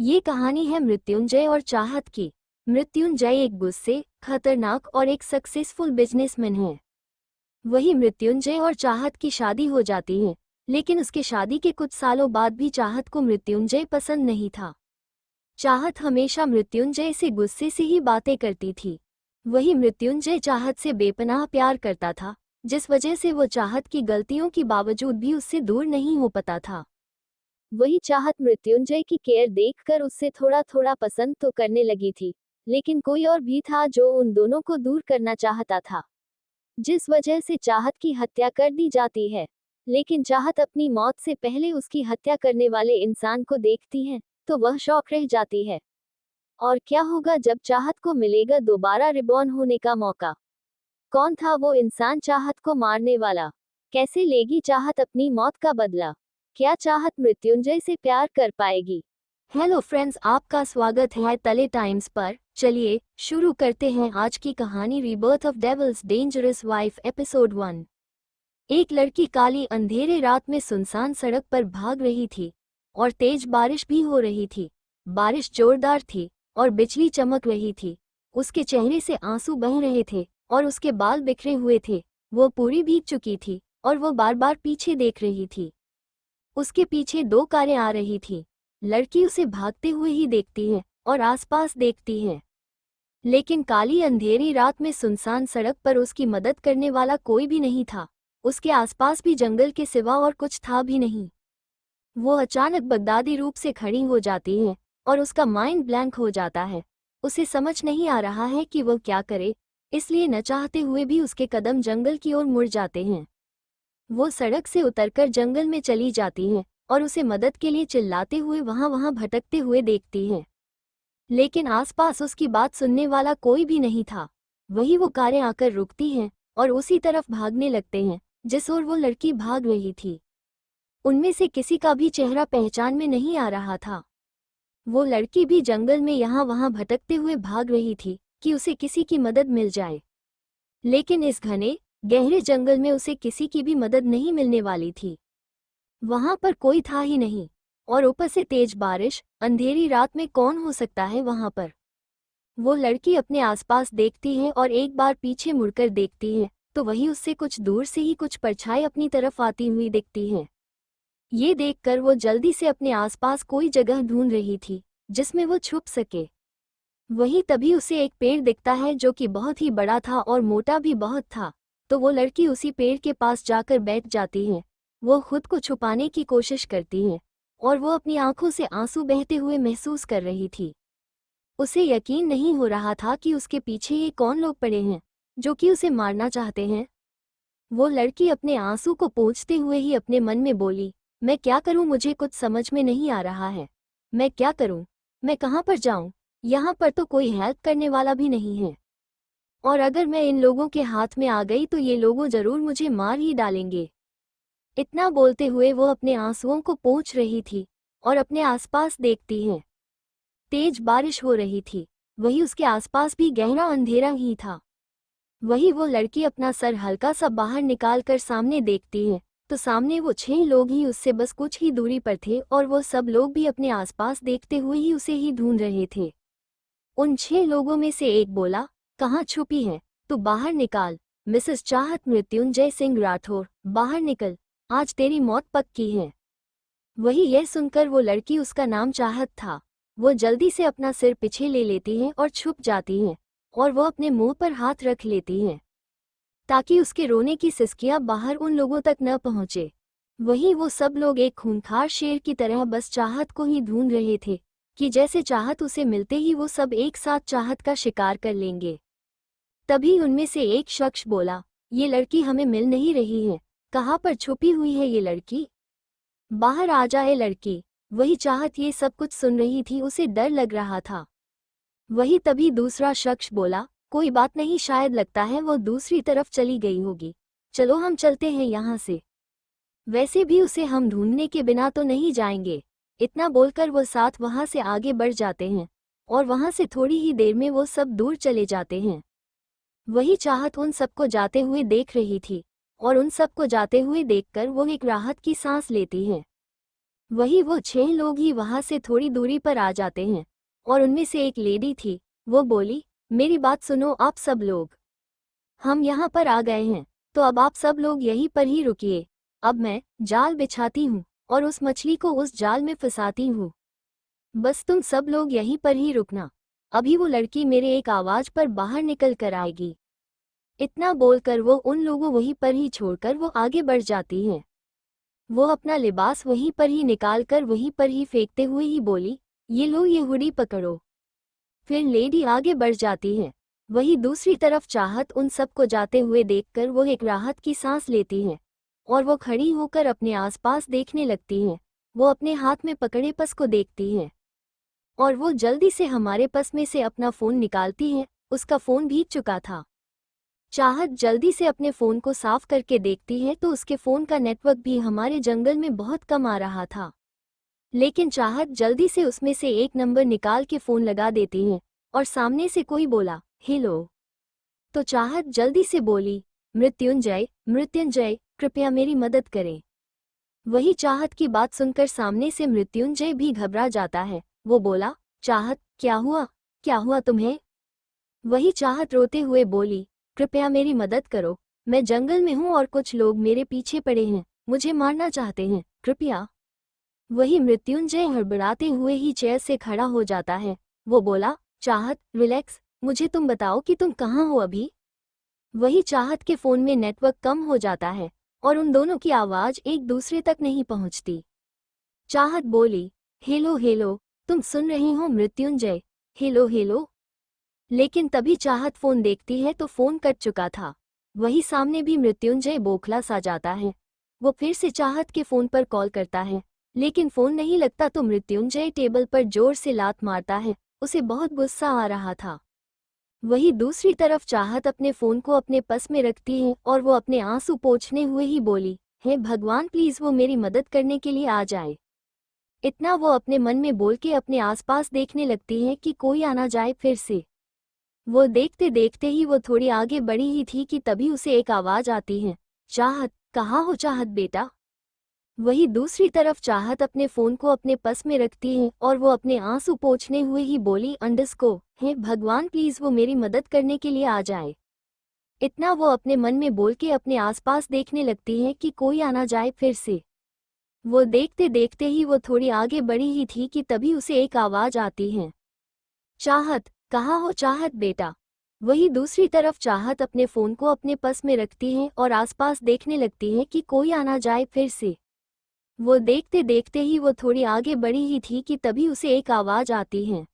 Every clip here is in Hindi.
ये कहानी है मृत्युंजय और चाहत की। मृत्युंजय एक गुस्से, खतरनाक और एक सक्सेसफुल बिजनेसमैन है। वही मृत्युंजय और चाहत की शादी हो जाती है, लेकिन उसके शादी के कुछ सालों बाद भी चाहत को मृत्युंजय पसंद नहीं था। चाहत हमेशा मृत्युंजय से गुस्से से ही बातें करती थी। वही मृत्युंजय चाहत से बेपनाह प्यार करता था, जिस वजह से वो चाहत की गलतियों के बावजूद भी उससे दूर नहीं हो पाता था। वही चाहत मृत्युंजय की केयर देखकर उससे थोड़ा थोड़ा पसंद तो करने लगी थी, लेकिन कोई और भी था जो उन दोनों को दूर करना चाहता था, जिस वजह से चाहत की हत्या कर दी जाती है। लेकिन चाहत अपनी मौत से पहले उसकी हत्या करने वाले इंसान को देखती है, तो वह शॉक रह जाती है। और क्या होगा जब चाहत को मिलेगा दोबारा रिबॉर्न होने का मौका? कौन था वो इंसान चाहत को मारने वाला? कैसे लेगी चाहत अपनी मौत का बदला? क्या चाहत मृत्युंजय से प्यार कर पाएगी? हेलो फ्रेंड्स, आपका स्वागत है तले टाइम्स पर। चलिए शुरू करते हैं आज की कहानी rebirth of devil's dangerous wife episode 1। एक लड़की काली अंधेरे रात में सुनसान सड़क पर भाग रही थी और तेज बारिश भी हो रही थी। बारिश जोरदार थी और बिजली चमक रही थी। उसके चेहरे से आंसू बह रहे थे और उसके बाल बिखरे हुए थे। वो पूरी भीग चुकी थी और वो बार बार पीछे देख रही थी। उसके पीछे दो कारें आ रही थी। लड़की उसे भागते हुए ही देखती है और आसपास देखती है, लेकिन काली अंधेरी रात में सुनसान सड़क पर उसकी मदद करने वाला कोई भी नहीं था। उसके आसपास भी जंगल के सिवा और कुछ था भी नहीं। वो अचानक बगदादी रूप से खड़ी हो जाती है और उसका माइंड ब्लैंक हो जाता है। उसे समझ नहीं आ रहा है कि वह क्या करे, इसलिए न चाहते हुए भी उसके कदम जंगल की ओर मुड़ जाते हैं। वो सड़क से उतरकर जंगल में चली जाती है और उसे मदद के लिए चिल्लाते हुए वहां भटकते हुए देखती है, लेकिन आसपास उसकी बात सुनने वाला कोई भी नहीं था। वही वो कारें आकर रुकती हैं और उसी तरफ भागने लगते हैं जिस ओर वो लड़की भाग रही थी। उनमें से किसी का भी चेहरा पहचान में नहीं आ रहा था। वो लड़की भी जंगल में यहाँ वहां भटकते हुए भाग रही थी कि उसे किसी की मदद मिल जाए, लेकिन इस घने गहरे जंगल में उसे किसी की भी मदद नहीं मिलने वाली थी। वहां पर कोई था ही नहीं, और ऊपर से तेज बारिश। अंधेरी रात में कौन हो सकता है वहां पर? वो लड़की अपने आसपास देखती है और एक बार पीछे मुड़कर देखती है तो वही उससे कुछ दूर से ही कुछ परछाई अपनी तरफ आती हुई दिखती है। ये देखकर वो जल्दी से अपने आसपास कोई जगह ढूंढ रही थी जिसमें वो छुप सके। वही तभी उसे एक पेड़ दिखता है जो कि बहुत ही बड़ा था और मोटा भी बहुत था। तो वो लड़की उसी पेड़ के पास जाकर बैठ जाती है। वो खुद को छुपाने की कोशिश करती है और वो अपनी आंखों से आंसू बहते हुए महसूस कर रही थी। उसे यकीन नहीं हो रहा था कि उसके पीछे ये कौन लोग पड़े हैं जो कि उसे मारना चाहते हैं। वो लड़की अपने आंसू को पोंछते हुए ही अपने मन में बोली, मैं क्या करूं, मुझे कुछ समझ में नहीं आ रहा है। मैं क्या करूं? मैं कहां पर जाऊं? यहाँ पर तो कोई हेल्प करने वाला भी नहीं है, और अगर मैं इन लोगों के हाथ में आ गई तो ये लोग जरूर मुझे मार ही डालेंगे। इतना बोलते हुए वो अपने आंसुओं को पोंछ रही थी और अपने आसपास देखती है। तेज बारिश हो रही थी, वही उसके आसपास भी गहरा अंधेरा ही था। वही वो लड़की अपना सर हल्का सा बाहर निकाल कर सामने देखती है तो सामने वो 6 लोग ही उससे बस कुछ ही दूरी पर थे और वो सब लोग भी अपने आसपास देखते हुए ही उसे ही ढूंढ रहे थे। उन 6 लोगों में से एक बोला, कहाँ छुपी है? तू बाहर निकाल। मिसेस चाहत मृत्युंजय सिंह राठौर, बाहर निकल, आज तेरी मौत पक्की है। वही यह सुनकर वो लड़की, उसका नाम चाहत था, वो जल्दी से अपना सिर पीछे ले लेती है और छुप जाती है और वो अपने मुंह पर हाथ रख लेती है ताकि उसके रोने की सिसकियां बाहर उन लोगों तक न पहुंचे। वही वो सब लोग एक खूंखार शेर की तरह बस चाहत को ही ढूंढ रहे थे कि जैसे चाहत उसे मिलते ही वो सब एक साथ चाहत का शिकार कर लेंगे। तभी उनमें से एक शख्स बोला, ये लड़की हमें मिल नहीं रही है, कहाँ पर छुपी हुई है ये लड़की? बाहर आ जाए लड़की। वही चाहत ये सब कुछ सुन रही थी, उसे डर लग रहा था। वही तभी दूसरा शख्स बोला, कोई बात नहीं, शायद लगता है वो दूसरी तरफ चली गई होगी, चलो हम चलते हैं यहाँ से। वैसे भी उसे हम ढूंढने के बिना तो नहीं जाएंगे। इतना बोलकर वो साथ वहां से आगे बढ़ जाते हैं और वहां से थोड़ी ही देर में वो सब दूर चले जाते हैं। वही चाहत उन सबको जाते हुए देख रही थी और उन सबको जाते हुए देखकर वो एक राहत की सांस लेती है। वही वो 6 लोग ही वहां से थोड़ी दूरी पर आ जाते हैं और उनमें से एक लेडी थी। वो बोली, मेरी बात सुनो आप सब लोग, हम यहाँ पर आ गए हैं, तो अब आप सब लोग यहीं पर ही रुकिए। अब मैं जाल बिछाती हूँ और उस मछली को उस जाल में फंसाती हूँ। बस तुम सब लोग यहीं पर ही रुकना, अभी वो लड़की मेरे एक आवाज पर बाहर निकल कर आएगी। इतना बोलकर वो उन लोगों वहीं पर ही छोड़कर वो आगे बढ़ जाती हैं। वो अपना लिबास वहीं पर ही निकाल कर वहीं पर ही फेंकते हुए ही बोली, ये लो ये हुडी पकड़ो। फिर लेडी आगे बढ़ जाती है। वही दूसरी तरफ चाहत उन सबको जाते हुए देखकर वो एक राहत की सांस लेती है और वो खड़ी होकर अपने आसपास देखने लगती है। वो अपने हाथ में पकड़े पर्स को देखती है और वो जल्दी से हमारे पर्स में से अपना फ़ोन निकालती है। उसका फ़ोन भीग चुका था। चाहत जल्दी से अपने फ़ोन को साफ करके देखती है तो उसके फ़ोन का नेटवर्क भी हमारे जंगल में बहुत कम आ रहा था। लेकिन चाहत जल्दी से उसमें से एक नंबर निकाल के फ़ोन लगा देती है और सामने से कोई बोला, हेलो। तो चाहत जल्दी से बोली, मृत्युंजय, मृत्युंजय, कृपया मेरी मदद करें। वही चाहत की बात सुनकर सामने से मृत्युंजय भी घबरा जाता है। वो बोला, चाहत, क्या हुआ? क्या हुआ तुम्हें? वही चाहत रोते हुए बोली, कृपया मेरी मदद करो, मैं जंगल में हूँ और कुछ लोग मेरे पीछे पड़े हैं, मुझे मारना चाहते हैं, कृपया। वही मृत्युंजय हड़बड़ाते हुए ही चेयर से खड़ा हो जाता है। वो बोला, चाहत, रिलैक्स, मुझे तुम बताओ कि तुम कहाँ हो अभी। वही चाहत के फ़ोन में नेटवर्क कम हो जाता है और उन दोनों की आवाज़ एक दूसरे तक नहीं पहुँचती। चाहत बोली, हेलो हेलो, तुम सुन रही हो मृत्युंजय, हेलो हेलो। लेकिन तभी चाहत फ़ोन देखती है तो फ़ोन कट चुका था। वही सामने भी मृत्युंजय बौखला सा जाता है। वो फिर से चाहत के फ़ोन पर कॉल करता है, लेकिन फ़ोन नहीं लगता तो मृत्युंजय टेबल पर जोर से लात मारता है। उसे बहुत गुस्सा आ रहा था। वही दूसरी तरफ चाहत अपने फ़ोन को अपने पर्स में रखती है और वो अपने आंसू पोंछने हुए ही बोली, हे भगवान, प्लीज़ वो मेरी मदद करने के लिए आ जाए। इतना वो अपने मन में बोल के अपने आसपास देखने लगती है कि कोई आना जाए फिर से। वो देखते देखते ही वो थोड़ी आगे बढ़ी ही थी कि तभी उसे एक आवाज़ आती है, चाहत, कहाँ हो चाहत बेटा? वही दूसरी तरफ चाहत अपने फ़ोन को अपने पर्स में रखती है और वो अपने आंसू पोंछने हुए ही बोली, अंडरस्को, हे भगवान, प्लीज़ वो मेरी मदद करने के लिए आ जाए। इतना वो अपने मन में बोल के अपने आसपास देखने लगती है कि कोई आना जाए फिर से। वो देखते देखते ही वो थोड़ी आगे बढ़ी ही थी कि तभी उसे एक आवाज़ आती है, चाहत, कहाँ हो चाहत बेटा? वही दूसरी तरफ चाहत अपने फ़ोन को अपने पर्स में रखती है और आसपास देखने लगती है कि कोई आना जाए फिर से। वो देखते देखते ही वो थोड़ी आगे बढ़ी ही थी कि तभी उसे एक आवाज़ आती है,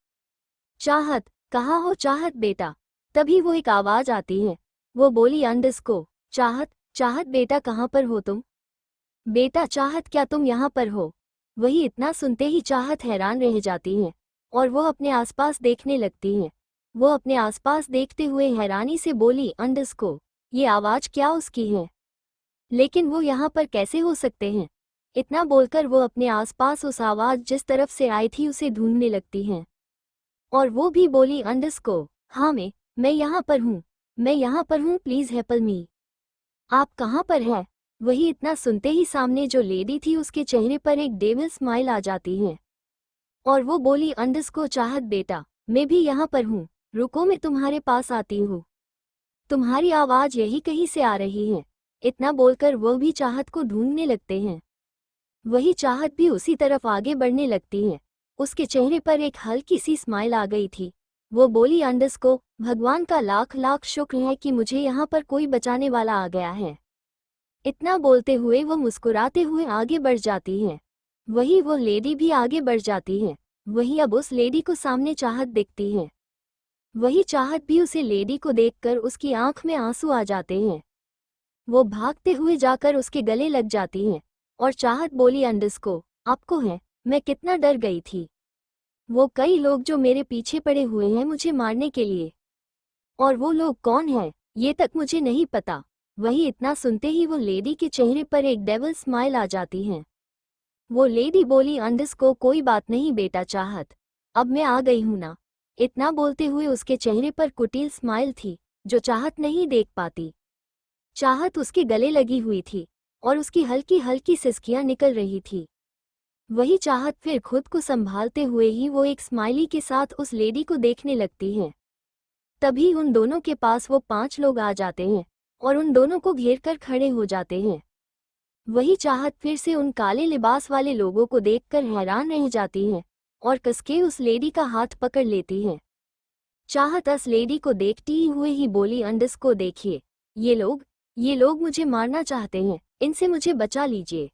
चाहत, कहाँ हो चाहत बेटा? तभी वो एक आवाज़ आती है। वो बोली, अंडरस्को, चाहत, चाहत बेटा कहाँ पर हो तुम? बेटा चाहत, क्या तुम यहाँ पर हो? वही इतना सुनते ही चाहत हैरान रह जाती है और वो अपने आसपास देखने लगती है। वो अपने आसपास देखते हुए हैरानी से बोली, अंडरस्को, ये आवाज़ क्या उसकी है? लेकिन वो यहाँ पर कैसे हो सकते हैं? इतना बोलकर वो अपने आसपास उस आवाज़ जिस तरफ से आई थी उसे ढूंढने लगती हैं। और वो भी बोली, अंडरस्को, हाँ मैं यहाँ पर हूँ, मैं यहाँ पर हूँ, प्लीज़ हेल्प मी। आप कहाँ पर हैं? वही इतना सुनते ही सामने जो लेडी थी उसके चेहरे पर एक डेविल स्माइल आ जाती है और वो बोली, अंडरस्को चाहत बेटा, मैं भी यहाँ पर हूँ, रुको मैं तुम्हारे पास आती हूँ, तुम्हारी आवाज़ यही कहीं से आ रही है। इतना बोलकर वो भी चाहत को ढूंढने लगते हैं। वही चाहत भी उसी तरफ आगे बढ़ने लगती है। उसके चेहरे पर एक हल्की सी स्माइल आ गई थी। वो बोली, अंडरस्को, भगवान का लाख लाख शुक्र है कि मुझे यहाँ पर कोई बचाने वाला आ गया है। इतना बोलते हुए वो मुस्कुराते हुए आगे बढ़ जाती है। वही वो लेडी भी आगे बढ़ जाती है। वही अब उस लेडी को सामने चाहत दिखती है। वही चाहत भी उसे लेडी को देखकर उसकी आंख में आंसू आ जाते हैं। वो भागते हुए जाकर उसके गले लग जाती है और चाहत बोली, अंडरस्को, आपको है, मैं कितना डर गई थी। वो कई लोग जो मेरे पीछे पड़े हुए हैं मुझे मारने के लिए, और वो लोग कौन हैं ये तक मुझे नहीं पता। वही इतना सुनते ही वो लेडी के चेहरे पर एक डेविल स्माइल आ जाती है। वो लेडी बोली, अंडरस्को, कोई बात नहीं बेटा चाहत, अब मैं आ गई हूं ना। इतना बोलते हुए उसके चेहरे पर कुटिल स्माइल थी जो चाहत नहीं देख पाती। चाहत उसके गले लगी हुई थी और उसकी हल्की हल्की सिसकियां निकल रही थी। वही चाहत फिर खुद को संभालते हुए ही वो एक स्माइली के साथ उस लेडी को देखने लगती है। तभी उन दोनों के पास वो 5 लोग आ जाते हैं और उन दोनों को घेर कर खड़े हो जाते हैं। वही चाहत फिर से उन काले लिबास वाले लोगों को देखकर हैरान रह जाती है और कसके उस लेडी का हाथ पकड़ लेती है। चाहत उस लेडी को देखती हुए ही बोली, अंडस को देखिए, ये लोग मुझे मारना चाहते हैं, इनसे मुझे बचा लीजिए।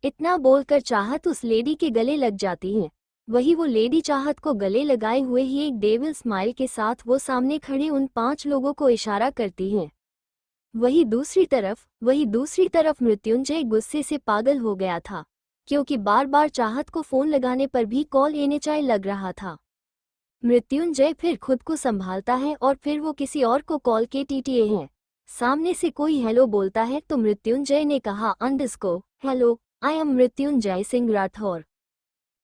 इतना बोलकर चाहत उस लेडी के गले लग जाती है। वही वो लेडी चाहत को गले लगाए हुए ही एक डेविल स्माइल के साथ वो सामने खड़े उन 5 लोगों को इशारा करती है। वही दूसरी तरफ मृत्युंजय गुस्से से पागल हो गया था, क्योंकि बार बार चाहत को फोन लगाने पर भी कॉल एनेचाई लग रहा था। मृत्युंजय फिर खुद को संभालता है और फिर वो किसी और को कॉल के टीटीए हैं। सामने से कोई हेलो बोलता है तो मृत्युंजय ने कहा, अंडरस्को hello, I am Mrityunjay Singh Rathore.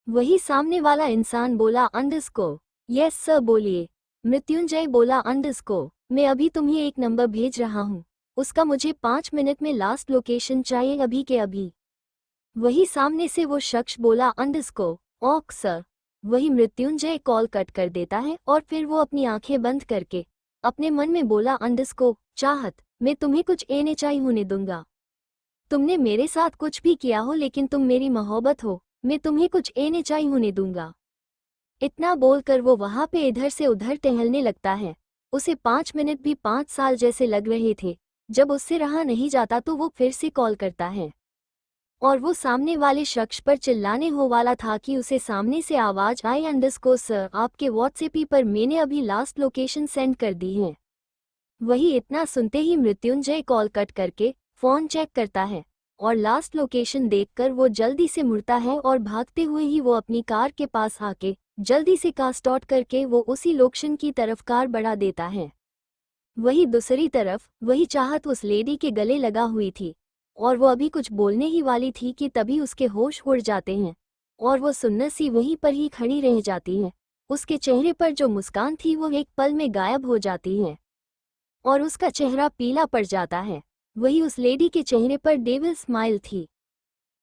वही सामने वाला इंसान बोला, अंडरस्को यस सर बोलिए। मृत्युंजय बोला, अंडरस्को मैं अभी तुम्हें एक नंबर भेज रहा हूँ, उसका मुझे 5 मिनट में लास्ट लोकेशन चाहिए, अभी के अभी। वही सामने से वो शख्स बोला, अंडरस्को ओक सर। वही मृत्युंजय कॉल कट कर देता है और फिर वो अपनी आंखें बंद करके अपने मन में बोला, अंडरस्को चाहत, मैं तुम्हें कुछ एनेचाई होने दूंगा। तुमने मेरे साथ कुछ भी किया हो लेकिन तुम मेरी मोहब्बत हो, मैं तुम्हें कुछ एनेचाई होने दूंगा। इतना बोलकर वो वहां पे इधर से उधर टहलने लगता है। उसे 5 मिनट भी 5 साल जैसे लग रहे थे। जब उससे रहा नहीं जाता तो वो फिर से कॉल करता है और वो सामने वाले शख्स पर चिल्लाने हो वाला था कि उसे सामने से आवाज आई, अंडरस्को सर आपके व्हाट्सएप पर मैंने अभी लास्ट लोकेशन सेंड कर दी है। वही इतना सुनते ही मृत्युंजय कॉल कट करके फोन चेक करता है और लास्ट लोकेशन देखकर वो जल्दी से मुड़ता है और भागते हुए ही वो अपनी कार के पास आके जल्दी से कार स्टार्ट करके वो उसी लोकेशन की तरफ कार बढ़ा देता है। वही दूसरी तरफ वही चाहत उस लेडी के गले लगा हुई थी और वो अभी कुछ बोलने ही वाली थी कि तभी उसके होश उड़ जाते हैं और वो सुन्न सी वहीं पर ही खड़ी रह जाती है। उसके चेहरे पर जो मुस्कान थी वो एक पल में गायब हो जाती है और उसका चेहरा पीला पड़ जाता है। वही उस लेडी के चेहरे पर डेविल स्माइल थी।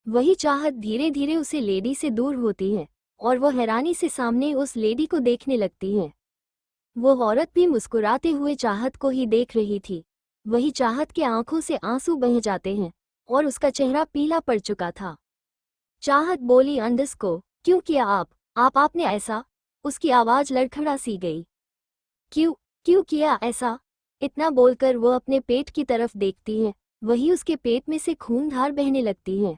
वही चाहत धीरे धीरे उसे लेडी से दूर होती है और वो हैरानी से सामने उस लेडी को देखने लगती है। वो औरत भी मुस्कुराते हुए चाहत को ही देख रही थी। वही चाहत के आंखों से आंसू बह जाते हैं और उसका चेहरा पीला पड़ चुका था। चाहत बोली, अंडरस्को क्यों किया आपने ऐसा? उसकी आवाज लड़खड़ा सी गई। क्यों किया ऐसा? इतना बोलकर वो अपने पेट की तरफ देखती है। वही उसके पेट में से खून धार बहने लगती है।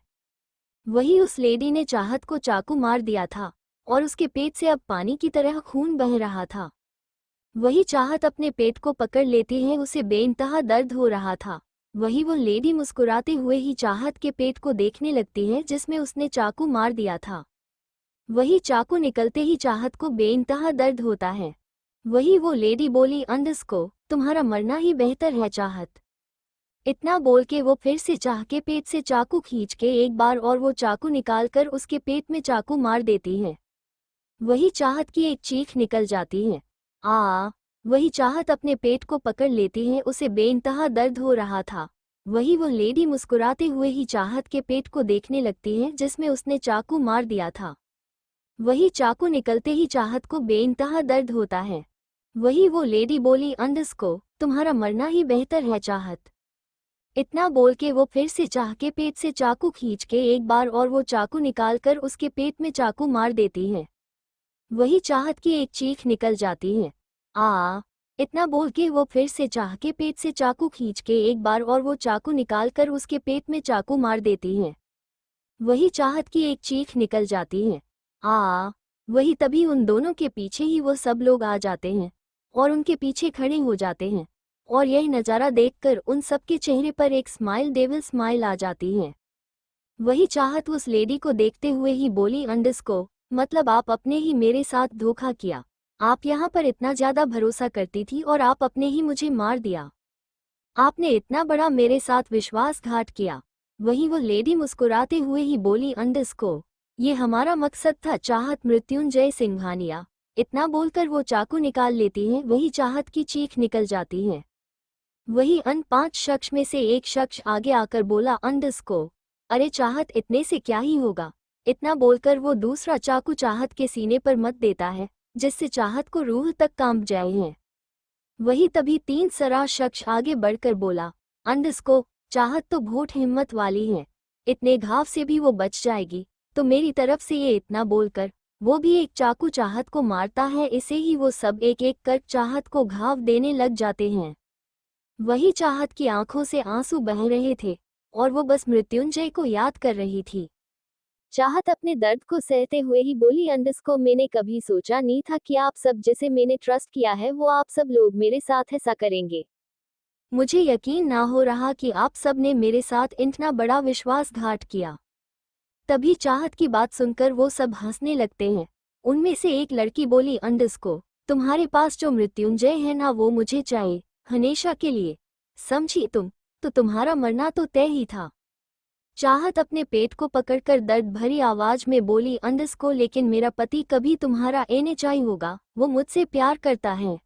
वही उस लेडी ने चाहत को चाकू मार दिया था और उसके पेट से अब पानी की तरह खून बह रहा था। वही चाहत अपने पेट को पकड़ लेती है, उसे बेइंतहा दर्द हो रहा था। वही वो लेडी मुस्कुराते हुए ही चाहत के पेट को देखने लगती है जिसमें उसने चाकू मार दिया था। वही चाकू निकलते ही चाहत को बेइंतहा दर्द होता है। वही वो लेडी बोली, अंडरस्को तुम्हारा मरना ही बेहतर है चाहत। इतना बोल के वो फिर से चाह के पेट से चाकू खींच के एक बार और वो चाकू निकालकर उसके पेट में चाकू मार देती है। वही चाहत की एक चीख निकल जाती है। वही चाहत अपने पेट को पकड़ लेती है, उसे बेइंतहा दर्द हो रहा था। वही वो लेडी मुस्कुराते हुए ही चाहत के पेट को देखने लगती है जिसमें उसने चाकू मार दिया था। वही चाकू निकलते ही चाहत को बेइंतहा दर्द होता है। वही वो लेडी बोली, अंडरस्को तुम्हारा मरना ही बेहतर है चाहत। इतना बोल के वो फिर से चाह के पेट से चाकू खींच के एक बार और वो चाकू निकालकर उसके पेट में चाकू मार देती है। वही चाहत की एक चीख निकल जाती है। इतना बोल के वो फिर से चाह के पेट से चाकू खींच के एक बार और वो चाकू निकालकर उसके पेट में चाकू मार देती है। वही चाहत की एक चीख निकल जाती है। वही तभी उन दोनों के पीछे ही वो सब लोग आ जाते हैं और उनके पीछे खड़े हो जाते हैं और यह नज़ारा देखकर उन सबके चेहरे पर एक स्माइल, डेविल स्माइल आ जाती है। वही चाहत उस लेडी को देखते हुए ही बोली, अंडरस्को मतलब आप अपने ही मेरे साथ धोखा किया। आप यहाँ पर इतना ज़्यादा भरोसा करती थी और आप अपने ही मुझे मार दिया। आपने इतना बड़ा मेरे साथ विश्वासघात किया। वही वो लेडी मुस्कुराते हुए ही बोली, अंडरस्को ये हमारा मकसद था चाहत मृत्युंजय सिंघानिया। इतना बोलकर वो चाकू निकाल लेती है। वही चाहत की चीख निकल जाती है। वही अन 5 शख्स में से एक शख्स आगे आकर बोला, अंडरस्को अरे चाहत इतने से क्या ही होगा, इतना बोलकर वो दूसरा चाकू चाहत के सीने पर मत देता है, जिससे चाहत को रूह तक कांप जाए हैं। वही तभी 3 सरा शख्स आगे बढ़कर बोला, अंडस्को, चाहत तो बहुत हिम्मत वाली है, इतने घाव से भी वो बच जाएगी, तो मेरी तरफ से ये इतना बोलकर वो भी एक चाकू चाहत को मारता है। इसे ही वो सब एक एक कर चाहत को घाव देने लग जाते हैं। वही चाहत की आंखों से आंसू बह रहे थे और वो बस मृत्युंजय को याद कर रही थी। चाहत अपने दर्द को सहते हुए ही बोली, अंडस्को, मैंने कभी सोचा नहीं था कि आप सब जिसे मैंने ट्रस्ट किया है वो आप सब लोग मेरे साथ ऐसा करेंगे। मुझे यकीन ना हो रहा कि आप सब ने मेरे साथ इतना बड़ा विश्वासघात किया। तभी चाहत की बात सुनकर वो सब हंसने लगते हैं। उनमें से एक लड़की बोली, अंडस्को, तुम्हारे पास जो मृत्युंजय है ना, वो मुझे चाहिए हमेशा के लिए, समझी तुम? तो तुम्हारा मरना तो तय ही था। चाहत अपने पेट को पकड़कर दर्द भरी आवाज में बोली, अंडस्को, लेकिन मेरा पति कभी तुम्हारा एनएचआई होगा, वो मुझसे प्यार करता है।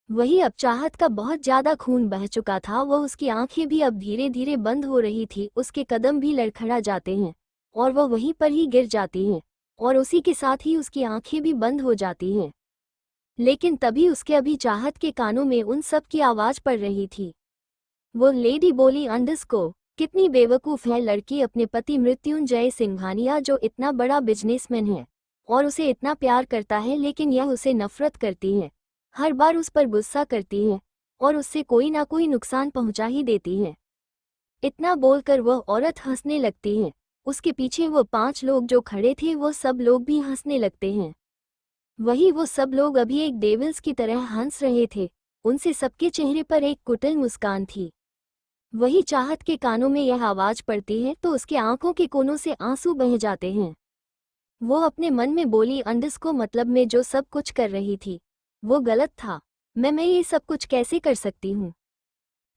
वही अब चाहत का बहुत ज्यादा खून बह चुका था, वह उसकी आंखें भी अब धीरे धीरे बंद हो रही थी, उसके कदम भी लड़खड़ा जाते हैं और वह वहीं पर ही गिर जाती हैं और उसी के साथ ही उसकी आंखें भी बंद हो जाती हैं। लेकिन तभी उसके अभी चाहत के कानों में उन सब की आवाज पड़ रही थी। वो लेडी बोली, अंडस्को, कितनी बेवकूफ है लड़की, अपने पति मृत्युंजय सिंघानिया जो इतना बड़ा बिजनेसमैन है और उसे इतना प्यार करता है, लेकिन यह उसे नफरत करती है, हर बार उस पर गुस्सा करती है और उससे कोई ना कोई नुकसान पहुंचा ही देती है। इतना बोलकर वह औरत हंसने लगती है। उसके पीछे वो 5 लोग जो खड़े थे वो सब लोग भी हंसने लगते हैं। वही वो सब लोग अभी एक डेविल्स की तरह हंस रहे थे, उनसे सबके चेहरे पर एक कुटिल मुस्कान थी। वही चाहत के कानों में यह आवाज पड़ती है तो उसके आंखों के कोनों से आंसू बह जाते हैं। वो अपने मन में बोली, अंडस्को, मतलब मैं जो सब कुछ कर रही थी वो गलत था, मैं ये सब कुछ कैसे कर सकती हूँ?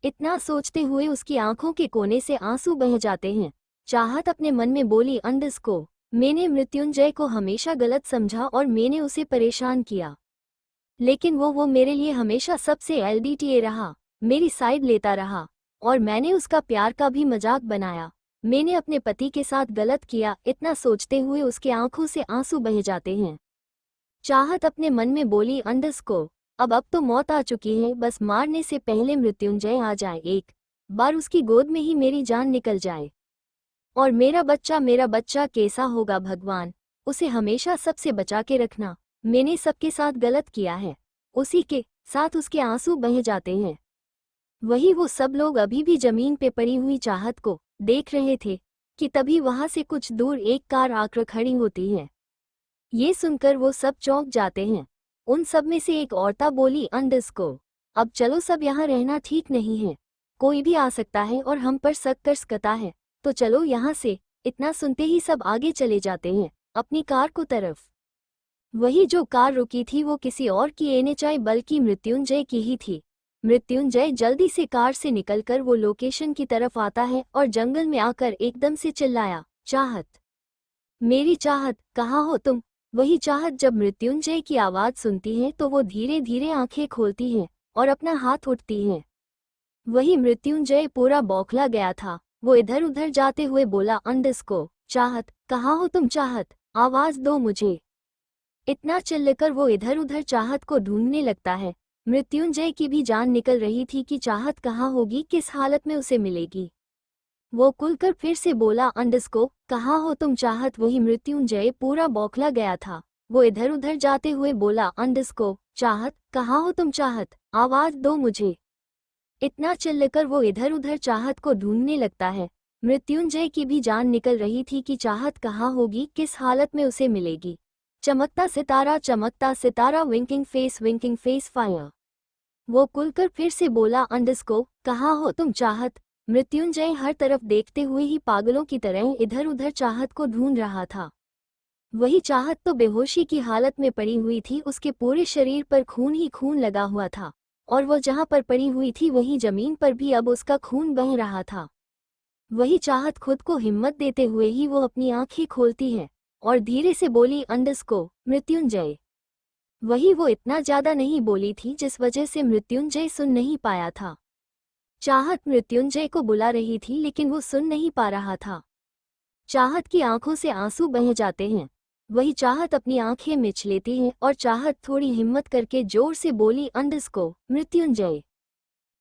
इतना सोचते हुए उसकी आंखों के कोने से आंसू बह जाते हैं। चाहत अपने मन में बोली, अंडस्को, मैंने मृत्युंजय को हमेशा गलत समझा और मैंने उसे परेशान किया, लेकिन वो मेरे लिए हमेशा सबसे एलडीटीए रहा, मेरी साइड लेता रहा और मैंने उसका प्यार का भी मजाक बनाया। मैंने अपने पति के साथ गलत किया। इतना सोचते हुए उसके आंखों से आंसू बह जाते हैं। चाहत अपने मन में बोली, अंडस्को, अब तो मौत आ चुकी है, बस मारने से पहले मृत्युंजय आ जाए, एक बार उसकी गोद में ही मेरी जान निकल जाए। और मेरा बच्चा कैसा होगा भगवान, उसे हमेशा सबसे बचा के रखना, मैंने सबके साथ गलत किया है। उसी के साथ उसके आंसू बह जाते हैं। वही वो सब लोग अभी भी जमीन पे पड़ी हुई चाहत को देख रहे थे कि तभी वहां से कुछ दूर एक कार आकर खड़ी होती है। ये सुनकर वो सब चौंक जाते हैं। उन सब में से एक औरता बोली, अंडस्को, अब चलो, सब यहाँ रहना ठीक नहीं है, कोई भी आ सकता है और हम पर शक कर सकता है, तो चलो यहाँ से। इतना सुनते ही सब आगे चले जाते हैं अपनी कार को तरफ। वही जो कार रुकी थी वो किसी और की एनएचआई बल्कि मृत्युंजय की ही थी। मृत्युंजय जल्दी से कार से निकलकर वो लोकेशन की तरफ आता है और जंगल में आकर एकदम से चिल्लाया, चाहत, मेरी चाहत, कहाँ हो तुम? वही चाहत जब मृत्युंजय की आवाज सुनती है तो वो धीरे धीरे आंखें खोलती है और अपना हाथ उठती है। वही मृत्युंजय पूरा बौखला गया था। वो इधर उधर जाते हुए बोला, अंडस्को, चाहत, कहाँ हो तुम? चाहत, आवाज दो मुझे। इतना चिल्लाकर वो इधर उधर चाहत को ढूंढने लगता है। मृत्युंजय की भी जान निकल रही थी कि चाहत कहाँ होगी, किस हालत में उसे मिलेगी। वो खुलकर फिर से बोला, अंडस्को, कहाँ हो तुम? चाहत, वही मृत्युंजय पूरा बौखला गया था। वो इधर उधर जाते हुए बोला, अंडस्को, चाहत, कहाँ हो तुम? चाहत, आवाज दो मुझे। इतना चिल्लाकर वो इधर उधर चाहत को ढूंढने लगता है। मृत्युंजय की भी जान निकल रही थी कि चाहत कहाँ होगी, किस हालत में उसे मिलेगी। चमकता सितारा, विंकिंग फेस फायर। वो खुलकर फिर से बोला, अंडस्को, कहाँ हो तुम? चाहत। मृत्युंजय हर तरफ देखते हुए ही पागलों की तरह इधर उधर चाहत को ढूंढ रहा था। वही चाहत तो बेहोशी की हालत में पड़ी हुई थी, उसके पूरे शरीर पर खून ही खून लगा हुआ था और वो जहां पर पड़ी हुई थी वहीं जमीन पर भी अब उसका खून बह रहा था। वही चाहत खुद को हिम्मत देते हुए ही वो अपनी आंखें खोलती है और धीरे से बोली, अंडस्को, मृत्युंजय। वही वो इतना ज्यादा नहीं बोली थी जिस वजह से मृत्युंजय सुन नहीं पाया था। चाहत मृत्युंजय को बुला रही थी लेकिन वो सुन नहीं पा रहा था। चाहत की आंखों से आंसू बह जाते हैं। वही चाहत अपनी आंखें मिच लेती है और चाहत थोड़ी हिम्मत करके जोर से बोली, अंडस्को मृत्युंजय।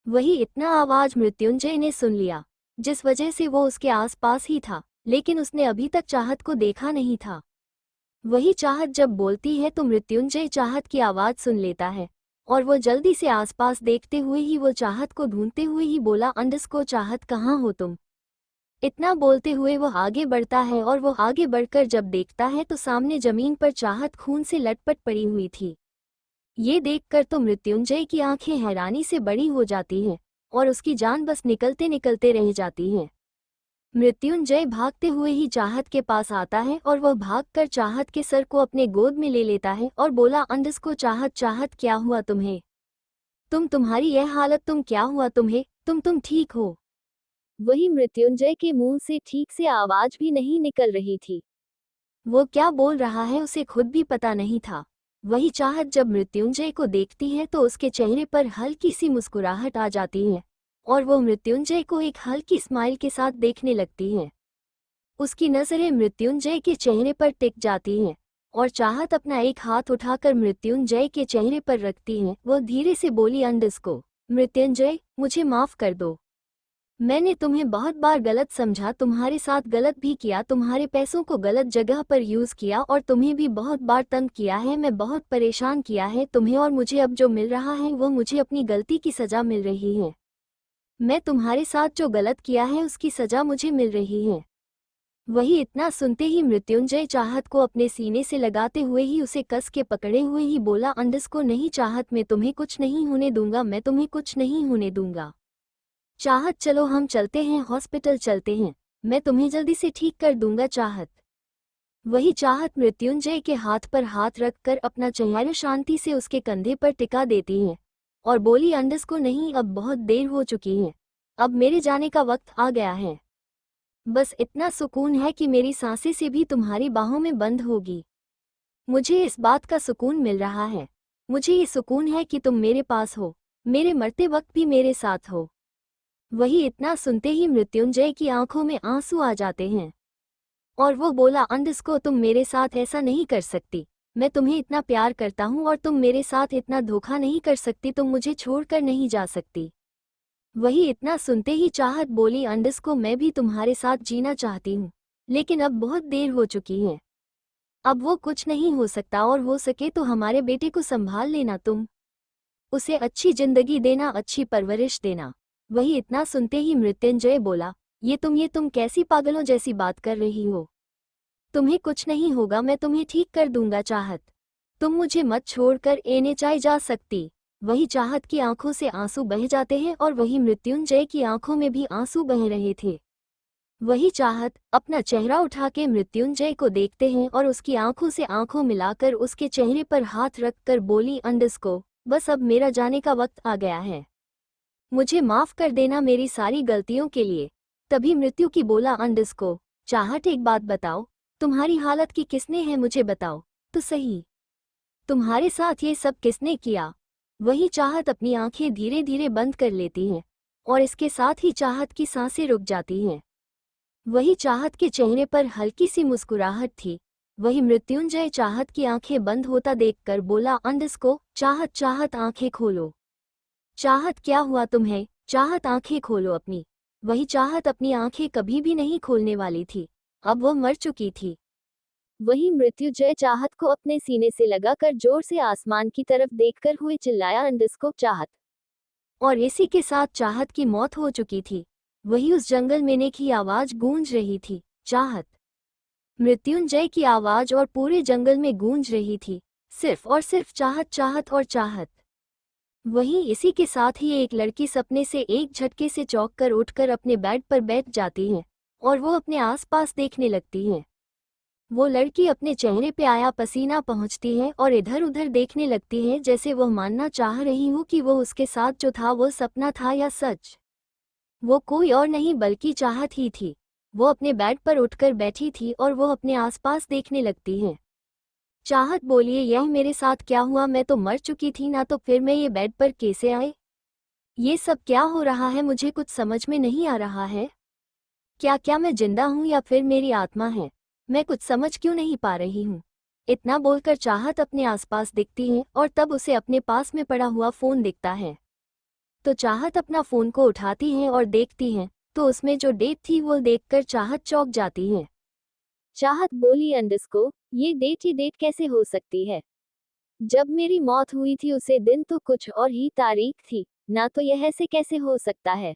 वही इतना आवाज मृत्युंजय ने सुन लिया, जिस वजह से वो उसके आसपास ही था, लेकिन उसने अभी तक चाहत को देखा नहीं था। वही चाहत जब बोलती है तो मृत्युंजय चाहत की आवाज सुन लेता है और वो जल्दी से आसपास देखते हुए ही वो चाहत को ढूंढते हुए ही बोला, अंडस्को चाहत कहाँ हो तुम। इतना बोलते हुए वो आगे बढ़ता है और वो आगे बढ़कर जब देखता है तो सामने जमीन पर चाहत खून से लटपट पड़ी हुई थी। ये देखकर तो मृत्युंजय की आंखें हैरानी से बड़ी हो जाती हैं और उसकी जान बस निकलते निकलते रह जाती है। मृत्युंजय भागते हुए ही चाहत के पास आता है और वह भागकर चाहत के सर को अपने गोद में ले लेता है और बोला, अंडस्को चाहत चाहत क्या हुआ तुम्हें, तुम्हारी यह हालत, क्या हुआ तुम्हें, तुम ठीक हो। वही मृत्युंजय के मुंह से ठीक से आवाज भी नहीं निकल रही थी। वो क्या बोल रहा है उसे खुद भी पता नहीं था। वही चाहत जब मृत्युंजय को देखती है तो उसके चेहरे पर हल्की सी मुस्कुराहट आ जाती है और वो मृत्युंजय को एक हल्की स्माइल के साथ देखने लगती है। उसकी नजरें मृत्युंजय के चेहरे पर टिक जाती हैं और चाहत अपना एक हाथ उठाकर मृत्युंजय के चेहरे पर रखती है। वह धीरे से बोली, अंडस्को मृत्युंजय मुझे माफ कर दो। मैंने तुम्हें बहुत बार गलत समझा, तुम्हारे साथ गलत भी किया, तुम्हारे पैसों को गलत जगह पर यूज किया और तुम्हें भी बहुत बार तंग किया है, मैं बहुत परेशान किया है तुम्हें, और मुझे अब जो मिल रहा है वो मुझे अपनी गलती की सजा मिल रही है। मैं तुम्हारे साथ जो गलत किया है उसकी सजा मुझे मिल रही है। वही इतना सुनते ही मृत्युंजय चाहत को अपने सीने से लगाते हुए ही उसे कस के पकड़े हुए ही बोला, अंडस्को नहीं चाहत, मैं तुम्हें कुछ नहीं होने दूंगा, मैं तुम्हें कुछ नहीं होने दूंगा। चाहत चलो हम चलते हैं, हॉस्पिटल चलते हैं, मैं तुम्हें जल्दी से ठीक कर दूंगा चाहत। वही चाहत मृत्युंजय के हाथ पर हाथ रखकर अपना चेहरा शांति से उसके कंधे पर टिका देती है और बोली, अंडस्को नहीं, अब बहुत देर हो चुकी है, अब मेरे जाने का वक्त आ गया है। बस इतना सुकून है कि मेरी सांसें से भी तुम्हारी बाहों में बंद होगी। मुझे इस बात का सुकून मिल रहा है, मुझे ये सुकून है कि तुम मेरे पास हो, मेरे मरते वक्त भी मेरे साथ हो। वही इतना सुनते ही मृत्युंजय की आंखों में आंसू आ जाते हैं और वो बोला, अंडस्को तुम मेरे साथ ऐसा नहीं कर सकती, मैं तुम्हें इतना प्यार करता हूँ और तुम मेरे साथ इतना धोखा नहीं कर सकती, तुम मुझे छोड़कर नहीं जा सकती। वही इतना सुनते ही चाहत बोली, अंडस्को मैं भी तुम्हारे साथ जीना चाहती हूँ, लेकिन अब बहुत देर हो चुकी है, अब वो कुछ नहीं हो सकता, और हो सके तो हमारे बेटे को संभाल लेना, तुम उसे अच्छी जिंदगी देना, अच्छी परवरिश देना। वही इतना सुनते ही मृत्युंजय बोला, ये तुम कैसी पागलों जैसी बात कर रही हो, तुम्हें कुछ नहीं होगा, मैं तुम्हें ठीक कर दूंगा चाहत, तुम मुझे मत छोड़कर एने जा सकती। वही चाहत की आंखों से आंसू बह जाते हैं और वही मृत्युंजय की आंखों में भी आंसू बह रहे थे। वही चाहत अपना चेहरा उठा के मृत्युंजय को देखते हैं और उसकी आंखों से आंखों मिलाकर उसके चेहरे पर हाथ रखकर बोली, अंडस्को बस अब मेरा जाने का वक्त आ गया है, मुझे माफ कर देना मेरी सारी गलतियों के लिए। तभी मृत्यु की बोला, अंडस्को चाहत एक बात बताओ, तुम्हारी हालत की किसने है, मुझे बताओ तो सही, तुम्हारे साथ ये सब किसने किया। वही चाहत अपनी आंखें धीरे धीरे बंद कर लेती है और इसके साथ ही चाहत की सांसें रुक जाती हैं। वही चाहत के चेहरे पर हल्की सी मुस्कुराहट थी। वही मृत्युंजय चाहत की आंखें बंद होता देखकर बोला, अंडस्को चाहत चाहत आंखें खोलो, चाहत क्या हुआ तुम्हें, चाहत आंखें खोलो अपनी। वही चाहत अपनी आंखें कभी भी नहीं खोलने वाली थी, अब वो मर चुकी थी। वही मृत्युंजय चाहत को अपने सीने से लगाकर जोर से आसमान की तरफ देखकर हुए चिल्लाया, अंडस्को चाहत। और इसी के साथ चाहत की मौत हो चुकी थी। वही उस जंगल में की आवाज गूंज रही थी, चाहत। मृत्युंजय की आवाज और पूरे जंगल में गूंज रही थी, सिर्फ और सिर्फ चाहत चाहत और चाहत। वहीं इसी के साथ ही एक लड़की सपने से एक झटके से चौंक कर उठकर अपने बेड पर बैठ जाती है और वो अपने आसपास देखने लगती है। वो लड़की अपने चेहरे पे आया पसीना पहुंचती है और इधर उधर देखने लगती है, जैसे वह मानना चाह रही हो कि वो उसके साथ जो था वो सपना था या सच। वो कोई और नहीं बल्कि चाहत ही थी। वो अपने बेड पर उठकर बैठी थी और वो अपने आसपास देखने लगती है। चाहत बोलिए, यह मेरे साथ क्या हुआ, मैं तो मर चुकी थी ना, तो फिर मैं ये बेड पर कैसे आए, ये सब क्या हो रहा है, मुझे कुछ समझ में नहीं आ रहा है। क्या क्या मैं जिंदा हूँ या फिर मेरी आत्मा है? मैं कुछ समझ क्यों नहीं पा रही हूँ। इतना बोलकर चाहत अपने आसपास दिखती है और तब उसे अपने पास में पड़ा हुआ फोन दिखता है। तो चाहत अपना फोन को उठाती है और देखती है तो उसमें जो डेट थी वो देखकर चाहत चौंक जाती है। चाहत बोली, अंडरस्कोर, ये डेट ही डेट कैसे हो सकती है? जब मेरी मौत हुई थी उसे दिन तो कुछ और ही तारीख थी ना, तो यह ऐसे कैसे हो सकता है?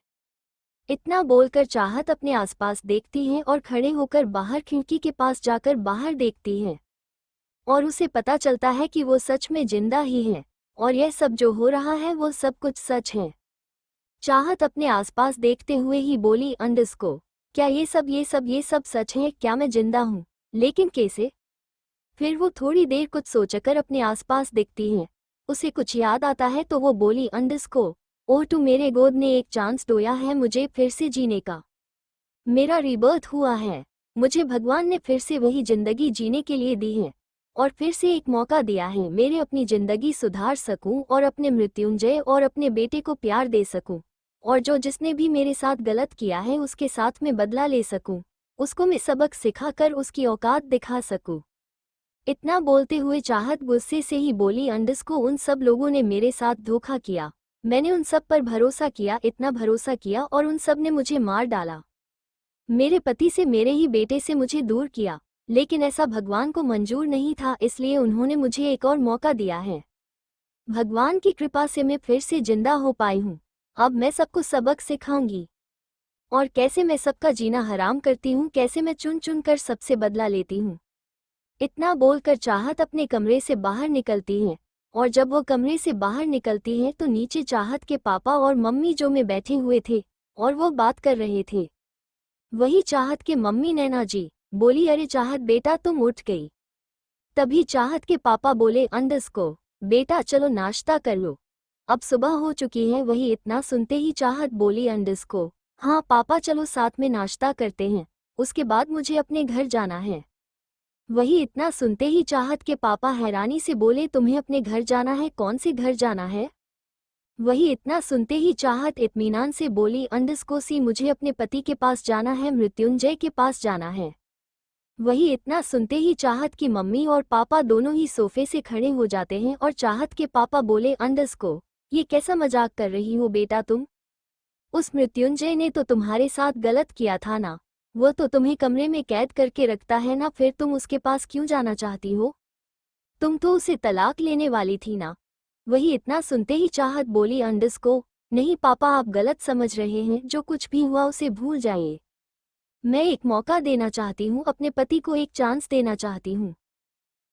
इतना बोलकर चाहत अपने आसपास देखती है और खड़े होकर बाहर खिड़की के पास जाकर बाहर देखती है और उसे पता चलता है कि वो सच में जिंदा ही है और यह सब जो हो रहा है वो सब कुछ सच है। चाहत अपने आसपास देखते हुए ही बोली, अंडरस्कोर, क्या ये सब सच है? क्या मैं जिंदा हूँ? लेकिन कैसे? फिर वो थोड़ी देर कुछ सोचकर अपने आसपास देखती है। उसे कुछ याद आता है तो वो बोली, अंडरस्कोर, ओह तू मेरे गोद ने एक चांस दोया है मुझे फिर से जीने का। मेरा रीबर्थ हुआ है। मुझे भगवान ने फिर से वही जिंदगी जीने के लिए दी है और फिर से एक मौका दिया है मेरे अपनी जिंदगी सुधार सकूं और अपने मृत्युंजय और अपने बेटे को प्यार दे सकूं और जो जिसने भी मेरे साथ गलत किया है उसके साथ में बदला ले सकूं, उसको मैं सबक सिखाकर उसकी औकात दिखा सकूं। इतना बोलते हुए चाहत गुस्से से ही बोली, अंडरस्कोर, उन सब लोगों ने मेरे साथ धोखा किया। मैंने उन सब पर भरोसा किया, इतना भरोसा किया और उन सब ने मुझे मार डाला। मेरे पति से, मेरे ही बेटे से मुझे दूर किया, लेकिन ऐसा भगवान को मंजूर नहीं था, इसलिए उन्होंने मुझे एक और मौका दिया है। भगवान की कृपा से मैं फिर से जिंदा हो पाई हूँ। अब मैं सबको सबक सिखाऊंगी और कैसे मैं सबका जीना हराम करती हूँ, कैसे मैं चुन चुन कर सबसे बदला लेती हूँ। इतना बोलकर चाहत अपने कमरे से बाहर निकलती है और जब वो कमरे से बाहर निकलती है तो नीचे चाहत के पापा और मम्मी जो में बैठे हुए थे और वो बात कर रहे थे। वही चाहत के मम्मी नैना जी बोली, अरे चाहत बेटा तुम उठ गई। तभी चाहत के पापा बोले, अंडरस्कोर, बेटा चलो नाश्ता कर लो, अब सुबह हो चुकी है। वही इतना सुनते ही चाहत बोली, अंडरस्कोर, हाँ पापा चलो साथ में नाश्ता करते हैं, उसके बाद मुझे अपने घर जाना है। वही इतना सुनते ही चाहत के पापा हैरानी से बोले, तुम्हें अपने घर जाना है? कौन से घर जाना है? वही इतना सुनते ही चाहत इत्मीनान से बोली, अंडरस्कोर सी, मुझे अपने पति के पास जाना है, मृत्युंजय के पास जाना है। वही इतना सुनते ही चाहत की मम्मी और पापा दोनों ही सोफे से खड़े हो जाते हैं और चाहत के पापा बोले, अंडरस्कोर, ये कैसा मजाक कर रही हो बेटा तुम? उस मृत्युंजय ने तो तुम्हारे साथ गलत किया था ना, वो तो तुम्हें कमरे में कैद करके रखता है ना, फिर तुम उसके पास क्यों जाना चाहती हो? तुम तो उसे तलाक लेने वाली थी ना। वही इतना सुनते ही चाहत बोली, अंडरस्कोर, नहीं पापा आप गलत समझ रहे हैं, जो कुछ भी हुआ उसे भूल जाइए। मैं एक मौका देना चाहती हूँ, अपने पति को एक चांस देना चाहती हूँ,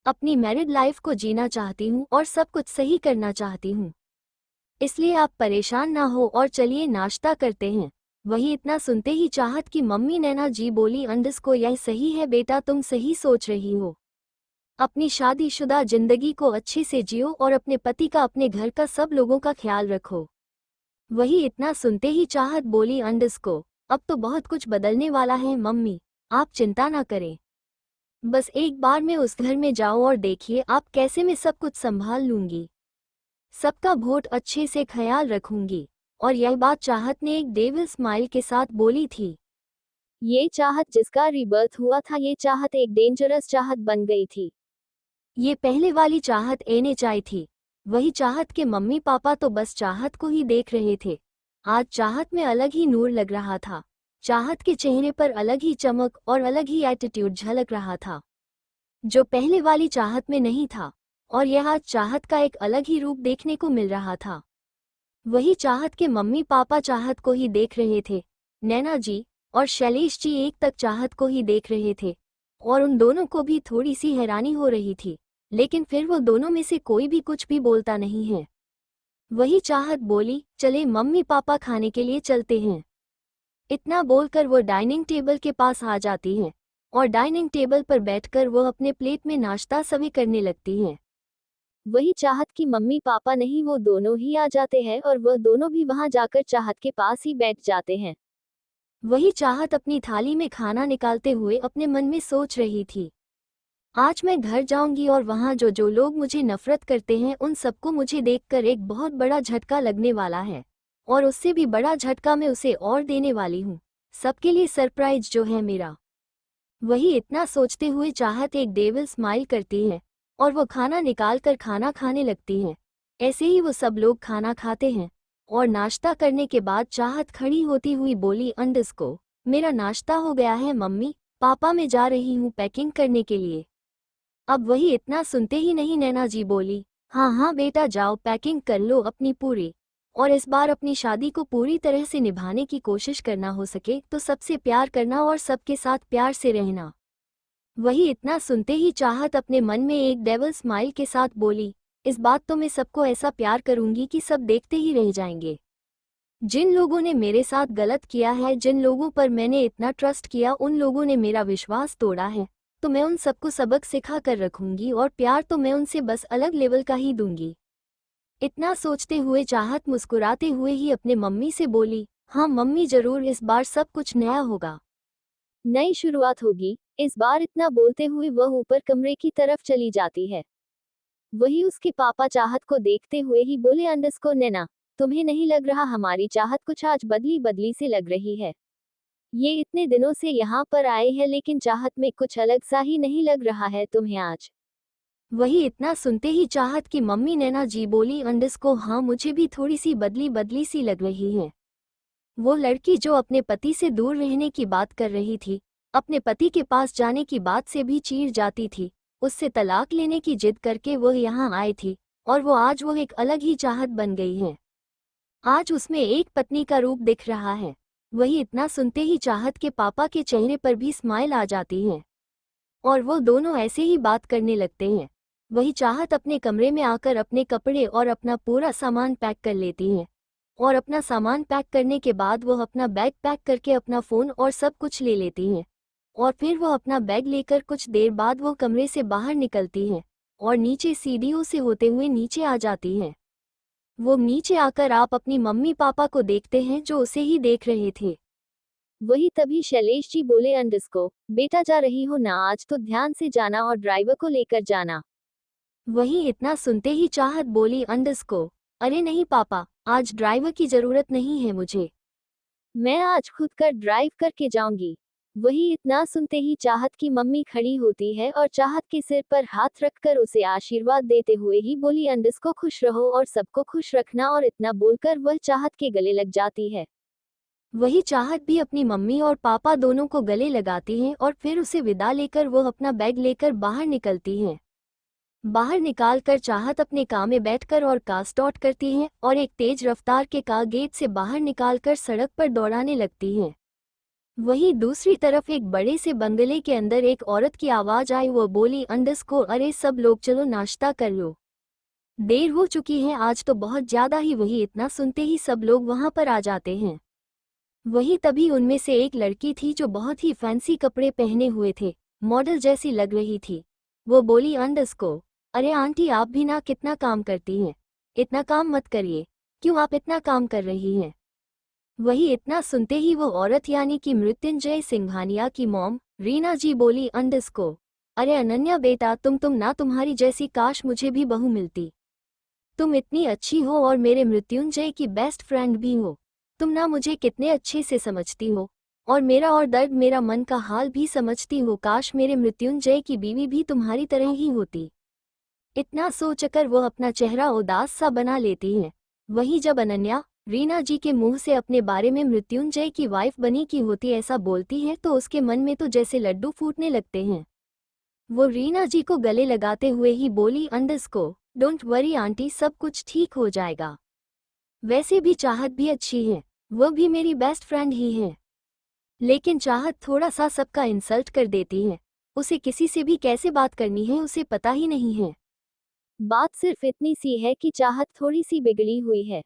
अपनी मैरिड लाइफ को जीना चाहती हूँ और सब कुछ सही करना चाहती हूँ, इसलिए आप परेशान ना हो और चलिए नाश्ता करते हैं। वही इतना सुनते ही चाहत की मम्मी नैना जी बोली, अंडरस्कोर, यह सही है बेटा, तुम सही सोच रही हो। अपनी शादीशुदा जिंदगी को अच्छे से जियो और अपने पति का, अपने घर का, सब लोगों का ख्याल रखो। वही इतना सुनते ही चाहत बोली, अंडरस्कोर, अब तो बहुत कुछ बदलने वाला है मम्मी, आप चिंता ना करें। बस एक बार मैं उस घर में जाऊं और देखिए आप कैसे मैं सब कुछ संभाल लूंगी, सबका बहुत अच्छे से ख्याल रखूंगी। और यह बात चाहत ने एक डेविल स्माइल के साथ बोली थी। ये चाहत जिसका रीबर्थ हुआ था, ये चाहत एक डेंजरस चाहत बन गई थी। ये पहले वाली चाहत एनएचआई थी। वही चाहत के मम्मी पापा तो बस चाहत को ही देख रहे थे। आज चाहत में अलग ही नूर लग रहा था, चाहत के चेहरे पर अलग ही चमक और अलग ही एटीट्यूड झलक रहा था, जो पहले वाली चाहत में नहीं था। और यह आज चाहत का एक अलग ही रूप देखने को मिल रहा था। वही चाहत के मम्मी पापा चाहत को ही देख रहे थे। नैना जी और शैलेश जी एक तक चाहत को ही देख रहे थे और उन दोनों को भी थोड़ी सी हैरानी हो रही थी, लेकिन फिर वो दोनों में से कोई भी कुछ भी बोलता नहीं है। वही चाहत बोली, चले मम्मी पापा खाने के लिए चलते हैं। इतना बोलकर वो डाइनिंग टेबल के पास आ जाती हैं और डाइनिंग टेबल पर बैठकर वो अपने प्लेट में नाश्ता सर्व करने लगती हैं। वही चाहत की मम्मी पापा नहीं, वो दोनों ही आ जाते हैं और वह दोनों भी वहां जाकर चाहत के पास ही बैठ जाते हैं। वही चाहत अपनी थाली में खाना निकालते हुए अपने मन में सोच रही थी, आज मैं घर जाऊंगी और वहां जो जो लोग मुझे नफरत करते हैं उन सबको मुझे देखकर एक बहुत बड़ा झटका लगने वाला है और उससे भी बड़ा झटका मैं उसे और देने वाली हूँ। सबके लिए सरप्राइज जो है मेरा। वही इतना सोचते हुए चाहत एक डेविल स्माइल करती है और वो खाना निकाल कर खाना खाने लगती है। ऐसे ही वो सब लोग खाना खाते हैं और नाश्ता करने के बाद चाहत खड़ी होती हुई बोली, अंडस को मेरा नाश्ता हो गया है मम्मी पापा, मैं जा रही हूँ पैकिंग करने के लिए। अब वही इतना सुनते ही नहीं नैना जी बोली, हाँ हाँ बेटा जाओ पैकिंग कर लो अपनी पूरी, और इस बार अपनी शादी को पूरी तरह से निभाने की कोशिश करना, हो सके तो सबसे प्यार करना और सबके साथ प्यार से रहना। वही इतना सुनते ही चाहत अपने मन में एक डेविल स्माइल के साथ बोली, इस बात तो मैं सबको ऐसा प्यार करूंगी कि सब देखते ही रह जाएंगे। जिन लोगों ने मेरे साथ गलत किया है, जिन लोगों पर मैंने इतना ट्रस्ट किया, उन लोगों ने मेरा विश्वास तोड़ा है, तो मैं उन सबको सबक सिखा कर रखूंगी और प्यार तो मैं उनसे बस अलग लेवल का ही दूंगी। इतना सोचते हुए चाहत मुस्कुराते हुए ही अपने मम्मी से बोली, हाँ मम्मी जरूर, इस बार सब कुछ नया होगा, नई शुरुआत होगी इस बार। इतना बोलते हुए वह ऊपर कमरे की तरफ चली जाती है। वही उसके पापा चाहत को देखते हुए ही बोले, अंडस को नैना तुम्हें नहीं लग रहा हमारी चाहत कुछ आज बदली बदली से लग रही है? ये इतने दिनों से यहाँ पर आए हैं लेकिन चाहत में कुछ अलग सा ही नहीं लग रहा है तुम्हें आज? वही इतना सुनते ही चाहत की मम्मी नैना जी बोली, अंडस को हाँ मुझे भी थोड़ी सी बदली बदली सी लग रही है। वो लड़की जो अपने पति से दूर रहने की बात कर रही थी, अपने पति के पास जाने की बात से भी चीर जाती थी, उससे तलाक लेने की जिद करके वह यहाँ आई थी, और वो आज वो एक अलग ही चाहत बन गई है। आज उसमें एक पत्नी का रूप दिख रहा है। वही इतना सुनते ही चाहत के पापा के चेहरे पर भी स्माइल आ जाती है और वो दोनों ऐसे ही बात करने लगते हैं। वही चाहत अपने कमरे में आकर अपने कपड़े और अपना पूरा सामान पैक कर लेती है और अपना सामान पैक करने के बाद वो अपना बैग पैक करके अपना फ़ोन और सब कुछ ले लेती हैं और फिर वो अपना बैग लेकर कुछ देर बाद वो कमरे से बाहर निकलती है और नीचे सीढ़ियों से होते हुए नीचे आ जाती है। वो नीचे आकर आप अपनी मम्मी पापा को देखते हैं जो उसे ही देख रहे थे। वही तभी शैलेश जी बोले, अंडस को बेटा जा रही हो ना, आज तो ध्यान से जाना और ड्राइवर को लेकर जाना। वही इतना सुनते ही चाहत बोली, अंडस को अरे नहीं पापा, आज ड्राइवर की जरूरत नहीं है मुझे, मैं आज खुद कर ड्राइव करके जाऊंगी। वही इतना सुनते ही चाहत की मम्मी खड़ी होती है और चाहत के सिर पर हाथ रखकर उसे आशीर्वाद देते हुए ही बोली, अंडस को खुश रहो और सबको खुश रखना, और इतना बोलकर वह चाहत के गले लग जाती है। वही चाहत भी अपनी मम्मी और पापा दोनों को गले लगाती हैं और फिर उसे विदा लेकर वो अपना बैग लेकर बाहर निकलती हैं। बाहर निकालकर चाहत अपने कार में बैठकर और कार स्टार्ट करती हैं और एक तेज रफ्तार के कार गेट से बाहर निकालकर सड़क पर दौड़ाने लगती हैं। वहीं दूसरी तरफ एक बड़े से बंगले के अंदर एक औरत की आवाज आई, वो बोली, अंडस को अरे सब लोग चलो नाश्ता कर लो, देर हो चुकी है आज तो बहुत ज्यादा ही। वही इतना सुनते ही सब लोग वहां पर आ जाते हैं। वही तभी उनमें से एक लड़की थी जो बहुत ही फैंसी कपड़े पहने हुए थे, मॉडल जैसी लग रही थी। वो बोली, अंडस को अरे आंटी आप भी ना कितना काम करती हैं, इतना काम मत करिए, क्यों आप इतना काम कर रही हैं? वही इतना सुनते ही वो औरत यानी कि मृत्युंजय सिंघानिया की मॉम रीना जी बोली, अंडस को अरे अनन्या बेटा तुम ना तुम्हारी जैसी काश मुझे भी बहू मिलती, तुम इतनी अच्छी हो और मेरे मृत्युंजय की बेस्ट फ्रेंड भी हो, तुम ना मुझे कितने अच्छे से समझती हो और मेरा और दर्द मेरा मन का हाल भी समझती हो, काश मेरे मृत्युंजय की बीवी भी तुम्हारी तरह ही होती। इतना सोचकर वो अपना चेहरा उदास सा बना लेती है। वहीं जब अनन्या रीना जी के मुंह से अपने बारे में मृत्युंजय की वाइफ बनी की होती ऐसा बोलती है तो उसके मन में तो जैसे लड्डू फूटने लगते हैं। वो रीना जी को गले लगाते हुए ही बोली, अंडस को डोंट वरी आंटी, सब कुछ ठीक हो जाएगा, वैसे भी चाहत भी अच्छी है, वो भी मेरी बेस्ट फ्रेंड ही है। लेकिन चाहत थोड़ा सा सबका इंसल्ट कर देती है, उसे किसी से भी कैसे बात करनी है उसे पता ही नहीं है। बात सिर्फ इतनी सी है कि चाहत थोड़ी सी बिगड़ी हुई है।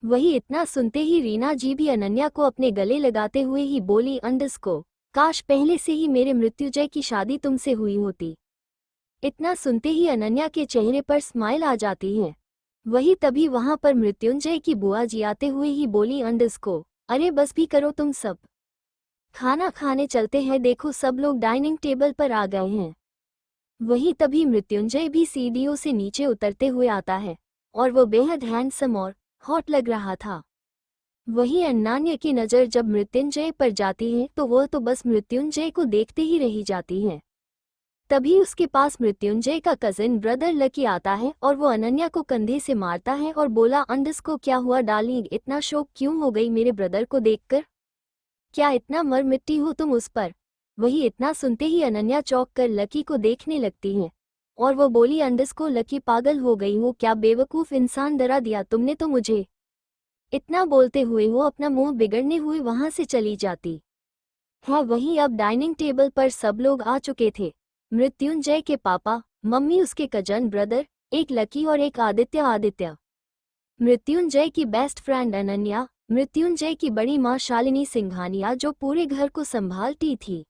वही इतना सुनते ही रीना जी भी अनन्या को अपने गले लगाते हुए ही बोली, अंडस को काश पहले से ही मेरे मृत्युंजय की शादी तुमसे हुई होती। इतना सुनते ही अनन्या के चेहरे पर स्माइल आ जाती है। वही तभी वहां पर मृत्युंजय की बुआ जी आते हुए ही बोली, अंडस को अरे बस भी करो तुम सब, खाना खाने चलते हैं, देखो सब लोग डाइनिंग टेबल पर आ गए हैं। वही तभी मृत्युंजय भी सीढ़ियों से नीचे उतरते हुए आता है और वो बेहद हैंडसम और हॉट लग रहा था। वहीं अनन्या की नज़र जब मृत्युंजय पर जाती है तो वह तो बस मृत्युंजय को देखते ही रही जाती है। तभी उसके पास मृत्युंजय का कजिन ब्रदर लकी आता है और वो अनन्या को कंधे से मारता है और बोला, अंडस को क्या हुआ डार्लिंग, इतना शौक क्यों हो गई मेरे ब्रदर को देखकर? क्या इतना मर मिट्टी हो तुम उस पर? वही इतना सुनते ही अनन्या चौंक कर लकी को देखने लगती है और वो बोली, अंडस को लकी पागल हो गई हो क्या, बेवकूफ़ इंसान, डरा दिया तुमने तो मुझे। इतना बोलते हुए वो अपना मुंह बिगड़ने हुए वहां से चली जाती। हाँ, वहीं अब डाइनिंग टेबल पर सब लोग आ चुके थे। मृत्युंजय के पापा, मम्मी, उसके कजन ब्रदर, एक लकी और एक आदित्य। मृत्युंजय की बेस्ट फ्रेंड अनन्या, मृत्युंजय की बड़ी माँ शालिनी सिंघानिया जो पूरे घर को संभालती थी,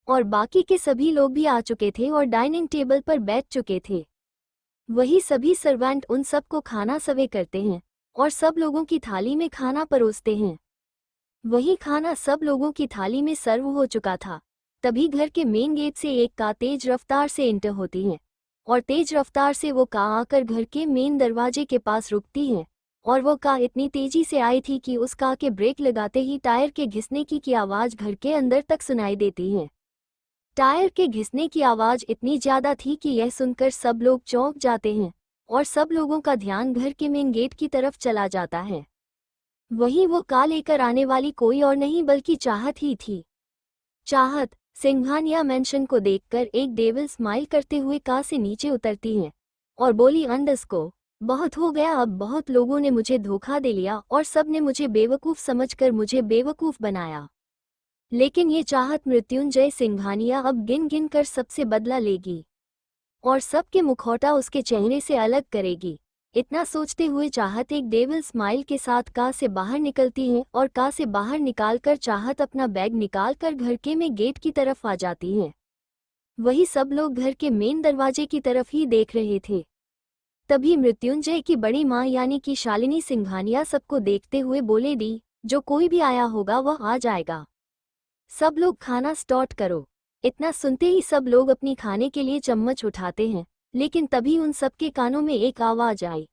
और बाकी के सभी लोग भी आ चुके थे और डाइनिंग टेबल पर बैठ चुके थे। वही सभी सर्वेंट उन सबको खाना सर्व करते हैं और सब लोगों की थाली में खाना परोसते हैं। वही खाना सब लोगों की थाली में सर्व हो चुका था। तभी घर के मेन गेट से एक कार तेज रफ्तार से एंटर होती है और तेज रफ्तार से वो कार आकर घर के मेन दरवाजे के पास रुकती है और वो कार इतनी तेजी से आई थी कि उस कार के ब्रेक लगाते ही टायर के घिसने की आवाज़ घर के अंदर तक सुनाई देती है। टायर के घिसने की आवाज़ इतनी ज़्यादा थी कि यह सुनकर सब लोग चौंक जाते हैं और सब लोगों का ध्यान घर के मेन गेट की तरफ चला जाता है। वहीं वो कार लेकर आने वाली कोई और नहीं बल्कि चाहत ही थी। चाहत सिंघानिया मेंशन को देखकर एक डेविल स्माइल करते हुए कार से नीचे उतरती है और बोली, अंडस को बहुत हो गया, अब बहुत लोगों ने मुझे धोखा दे लिया और सब ने मुझे बेवकूफ़ समझकर मुझे बेवकूफ़ बनाया, लेकिन ये चाहत मृत्युंजय सिंघानिया अब गिन गिन कर सबसे बदला लेगी और सबके मुखौटा उसके चेहरे से अलग करेगी। इतना सोचते हुए चाहत एक डेविल स्माइल के साथ कार से बाहर निकलती है और कार से बाहर निकालकर चाहत अपना बैग निकालकर घर के में गेट की तरफ आ जाती है। वही सब लोग घर के मेन दरवाजे की तरफ ही देख रहे थे। तभी मृत्युंजय की बड़ी माँ यानी कि शालिनी सिंघानिया सबको देखते हुए बोले, दी जो कोई भी आया होगा वह आ जाएगा, सब लोग खाना स्टार्ट करो। इतना सुनते ही सब लोग अपनी खाने के लिए चम्मच उठाते हैं, लेकिन तभी उन सबके कानों में एक आवाज आई,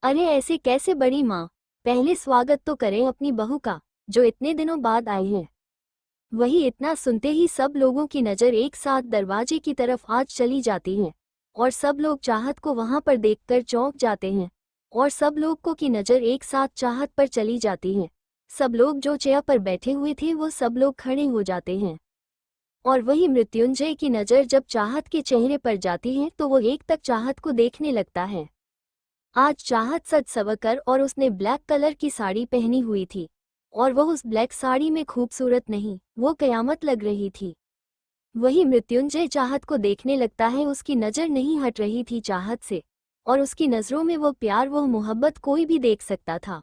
अरे ऐसे कैसे बड़ी माँ, पहले स्वागत तो करें अपनी बहू का जो इतने दिनों बाद आई है। वही इतना सुनते ही सब लोगों की नज़र एक साथ दरवाजे की तरफ आज चली जाती है और सब लोग चाहत को वहां पर देखकर चौंक जाते हैं और सब लोगों की नज़र एक साथ चाहत पर चली जाती है। सब लोग जो चेयर पर बैठे हुए थे वो सब लोग खड़े हो जाते हैं और वही मृत्युंजय की नज़र जब चाहत के चेहरे पर जाती है तो वो एक तक चाहत को देखने लगता है। आज चाहत सज सवरकर और उसने ब्लैक कलर की साड़ी पहनी हुई थी और वह उस ब्लैक साड़ी में खूबसूरत नहीं, वो कयामत लग रही थी। वही मृत्युंजय चाहत को देखने लगता है, उसकी नज़र नहीं हट रही थी चाहत से और उसकी नज़रों में वो प्यार, वो मोहब्बत कोई भी देख सकता था।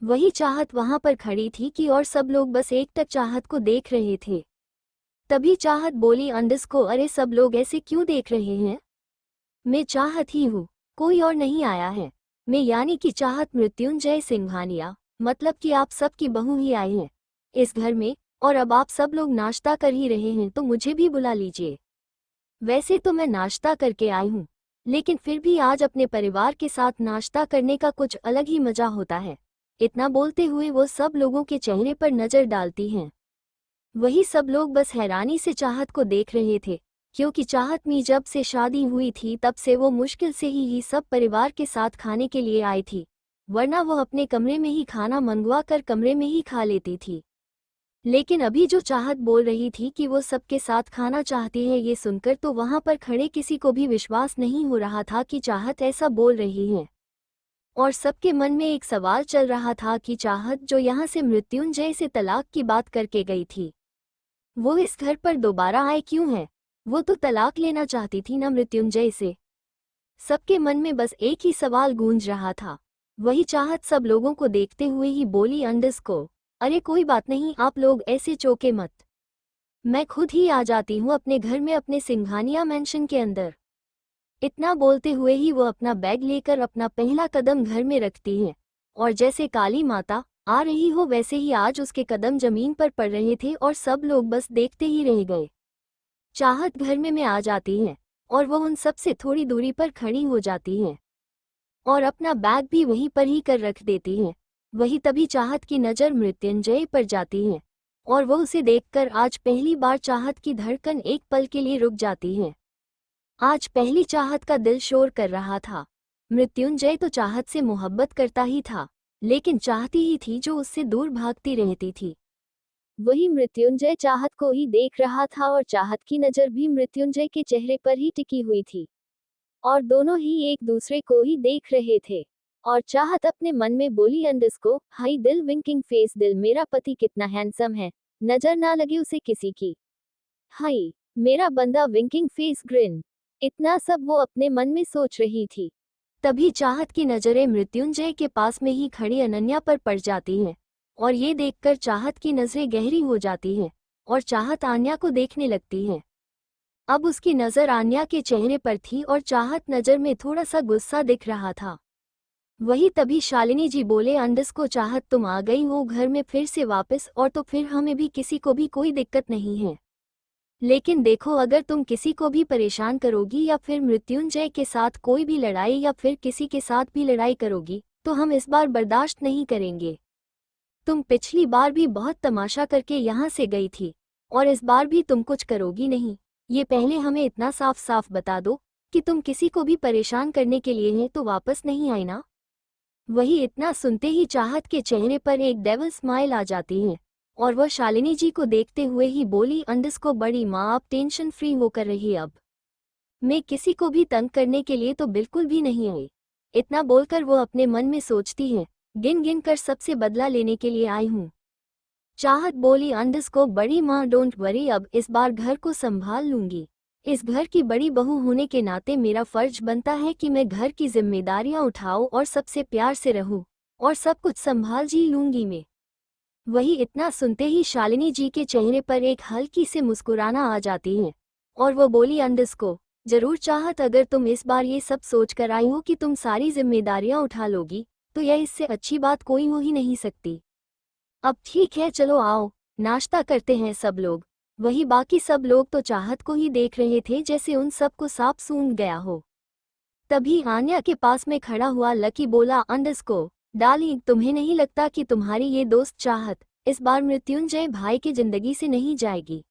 वही चाहत वहां पर खड़ी थी कि और सब लोग बस एक टक चाहत को देख रहे थे। तभी चाहत बोली, अंडस को, अरे सब लोग ऐसे क्यों देख रहे हैं? मैं चाहत ही हूँ, कोई और नहीं आया है। मैं यानी कि चाहत मृत्युंजय सिंघानिया, मतलब कि आप सब की बहू ही आए हैं इस घर में, और अब आप सब लोग नाश्ता कर ही रहे हैं तो मुझे भी बुला लीजिए। वैसे तो मैं नाश्ता करके आई हूँ, लेकिन फिर भी आज अपने परिवार के साथ नाश्ता करने का कुछ अलग ही मजा होता है। इतना बोलते हुए वो सब लोगों के चेहरे पर नज़र डालती हैं। वही सब लोग बस हैरानी से चाहत को देख रहे थे, क्योंकि चाहत में जब से शादी हुई थी तब से वो मुश्किल से ही सब परिवार के साथ खाने के लिए आई थी, वरना वो अपने कमरे में ही खाना मंगवा कर कमरे में ही खा लेती थी। लेकिन अभी जो चाहत बोल रही थी कि वो सबके साथ खाना चाहती है, ये सुनकर तो वहां पर खड़े किसी को भी विश्वास नहीं हो रहा था कि चाहत ऐसा बोल रही है। और सबके मन में एक सवाल चल रहा था कि चाहत जो यहाँ से मृत्युंजय से तलाक की बात करके गई थी, वो इस घर पर दोबारा आए क्यों है? वो तो तलाक लेना चाहती थी ना मृत्युंजय से। सबके मन में बस एक ही सवाल गूंज रहा था। वही चाहत सब लोगों को देखते हुए ही बोली, अंडस को, अरे कोई बात नहीं, आप लोग ऐसे चौके मत, मैं खुद ही आ जाती हूँ अपने घर में, अपने सिंघानिया मेंशन के अंदर। इतना बोलते हुए ही वो अपना बैग लेकर अपना पहला कदम घर में रखती है और जैसे काली माता आ रही हो वैसे ही आज उसके कदम जमीन पर पड़ रहे थे और सब लोग बस देखते ही रह गए। चाहत घर में आ जाती है और वो उन सब से थोड़ी दूरी पर खड़ी हो जाती है और अपना बैग भी वहीं पर ही कर रख देती है। वही तभी चाहत की नज़र मृत्युंजय पर जाती है और वो उसे देखकर आज पहली बार चाहत की धड़कन एक पल के लिए रुक जाती है। आज पहली चाहत का दिल शोर कर रहा था। मृत्युंजय तो चाहत से मोहब्बत करता ही था, लेकिन चाहती ही थी जो उससे दूर भागती रहती थी। वही मृत्युंजय चाहत को ही देख रहा था और चाहत की नज़र भी मृत्युंजय के चेहरे पर ही टिकी हुई थी और दोनों ही एक दूसरे को ही देख रहे थे। और चाहत अपने मन में बोली अंडरस्को हाई दिल विंकिंग फेस दिल मेरा पति कितना हैंडसम है, नजर ना लगे उसे किसी की। हाई मेरा बंदा विंकिंग फेस ग्रिन। इतना सब वो अपने मन में सोच रही थी। तभी चाहत की नजरें मृत्युंजय के पास में ही खड़ी अनन्या पर पड़ जाती हैं और ये देखकर चाहत की नजरें गहरी हो जाती हैं और चाहत आन्या को देखने लगती है। अब उसकी नजर आन्या के चेहरे पर थी और चाहत नजर में थोड़ा सा गुस्सा दिख रहा था। वही तभी शालिनी जी बोले अंडरस्को चाहत तुम आ गई हो घर में फिर से वापस, और तो फिर हमें भी किसी को भी कोई दिक्कत नहीं है, लेकिन देखो अगर तुम किसी को भी परेशान करोगी या फिर मृत्युंजय के साथ कोई भी लड़ाई या फिर किसी के साथ भी लड़ाई करोगी तो हम इस बार बर्दाश्त नहीं करेंगे। तुम पिछली बार भी बहुत तमाशा करके यहाँ से गई थी और इस बार भी तुम कुछ करोगी नहीं, ये पहले हमें इतना साफ साफ बता दो कि तुम किसी को भी परेशान करने के लिए हैं तो वापस नहीं आई ना। वही इतना सुनते ही चाहत के चेहरे पर एक डेविल स्माइल आ जाती है और वह शालिनी जी को देखते हुए ही बोली अंडरस्को बड़ी माँ आप टेंशन फ्री होकर रही, अब मैं किसी को भी तंग करने के लिए तो बिल्कुल भी नहीं आई। इतना बोलकर वो अपने मन में सोचती है गिन गिन कर सबसे बदला लेने के लिए आई हूँ। चाहत बोली अंडरस्को बड़ी माँ डोंट वरी, अब इस बार घर को संभाल लूंगी। इस घर की बड़ी बहू होने के नाते मेरा फर्ज बनता है कि मैं घर की जिम्मेदारियां उठाऊं और सबसे प्यार से रहूं और सब कुछ संभाल जी लूंगी मैं। वही इतना सुनते ही शालिनी जी के चेहरे पर एक हल्की से मुस्कुराना आ जाती है और वो बोली अंडरस्को जरूर चाहत, अगर तुम इस बार ये सब सोच कर आई हो कि तुम सारी जिम्मेदारियां उठा लोगी तो यह इससे अच्छी बात कोई हो ही नहीं सकती। अब ठीक है चलो आओ नाश्ता करते हैं सब लोग। वही बाकी सब लोग तो चाहत को ही देख रहे थे जैसे उन सबको सांप सूंघ गया हो। तभी आन्या के पास में खड़ा हुआ लकी बोला अंडरस्को डार्लिंग तुम्हें नहीं लगता कि तुम्हारी ये दोस्त चाहत इस बार मृत्युंजय भाई की जिंदगी से नहीं जाएगी।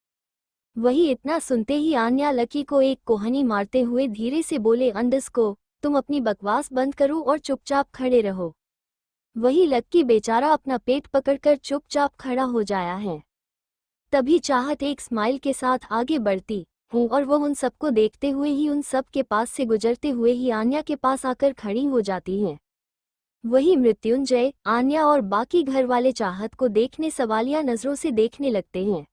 वही इतना सुनते ही आन्या लकी को एक कोहनी मारते हुए धीरे से बोले अंडरस्को तुम अपनी बकवास बंद करो और चुपचाप खड़े रहो। वही लक्की बेचारा अपना पेट पकड़कर चुपचाप खड़ा हो जाया है। तभी चाहत एक स्माइल के साथ आगे बढ़ती है और वो उन सबको देखते हुए ही उन सब के पास से गुजरते हुए ही आन्या के पास आकर खड़ी हो जाती है। वही मृत्युंजय आन्या और बाकी घर वाले चाहत को देखने सवालिया नजरों से देखने लगते हैं,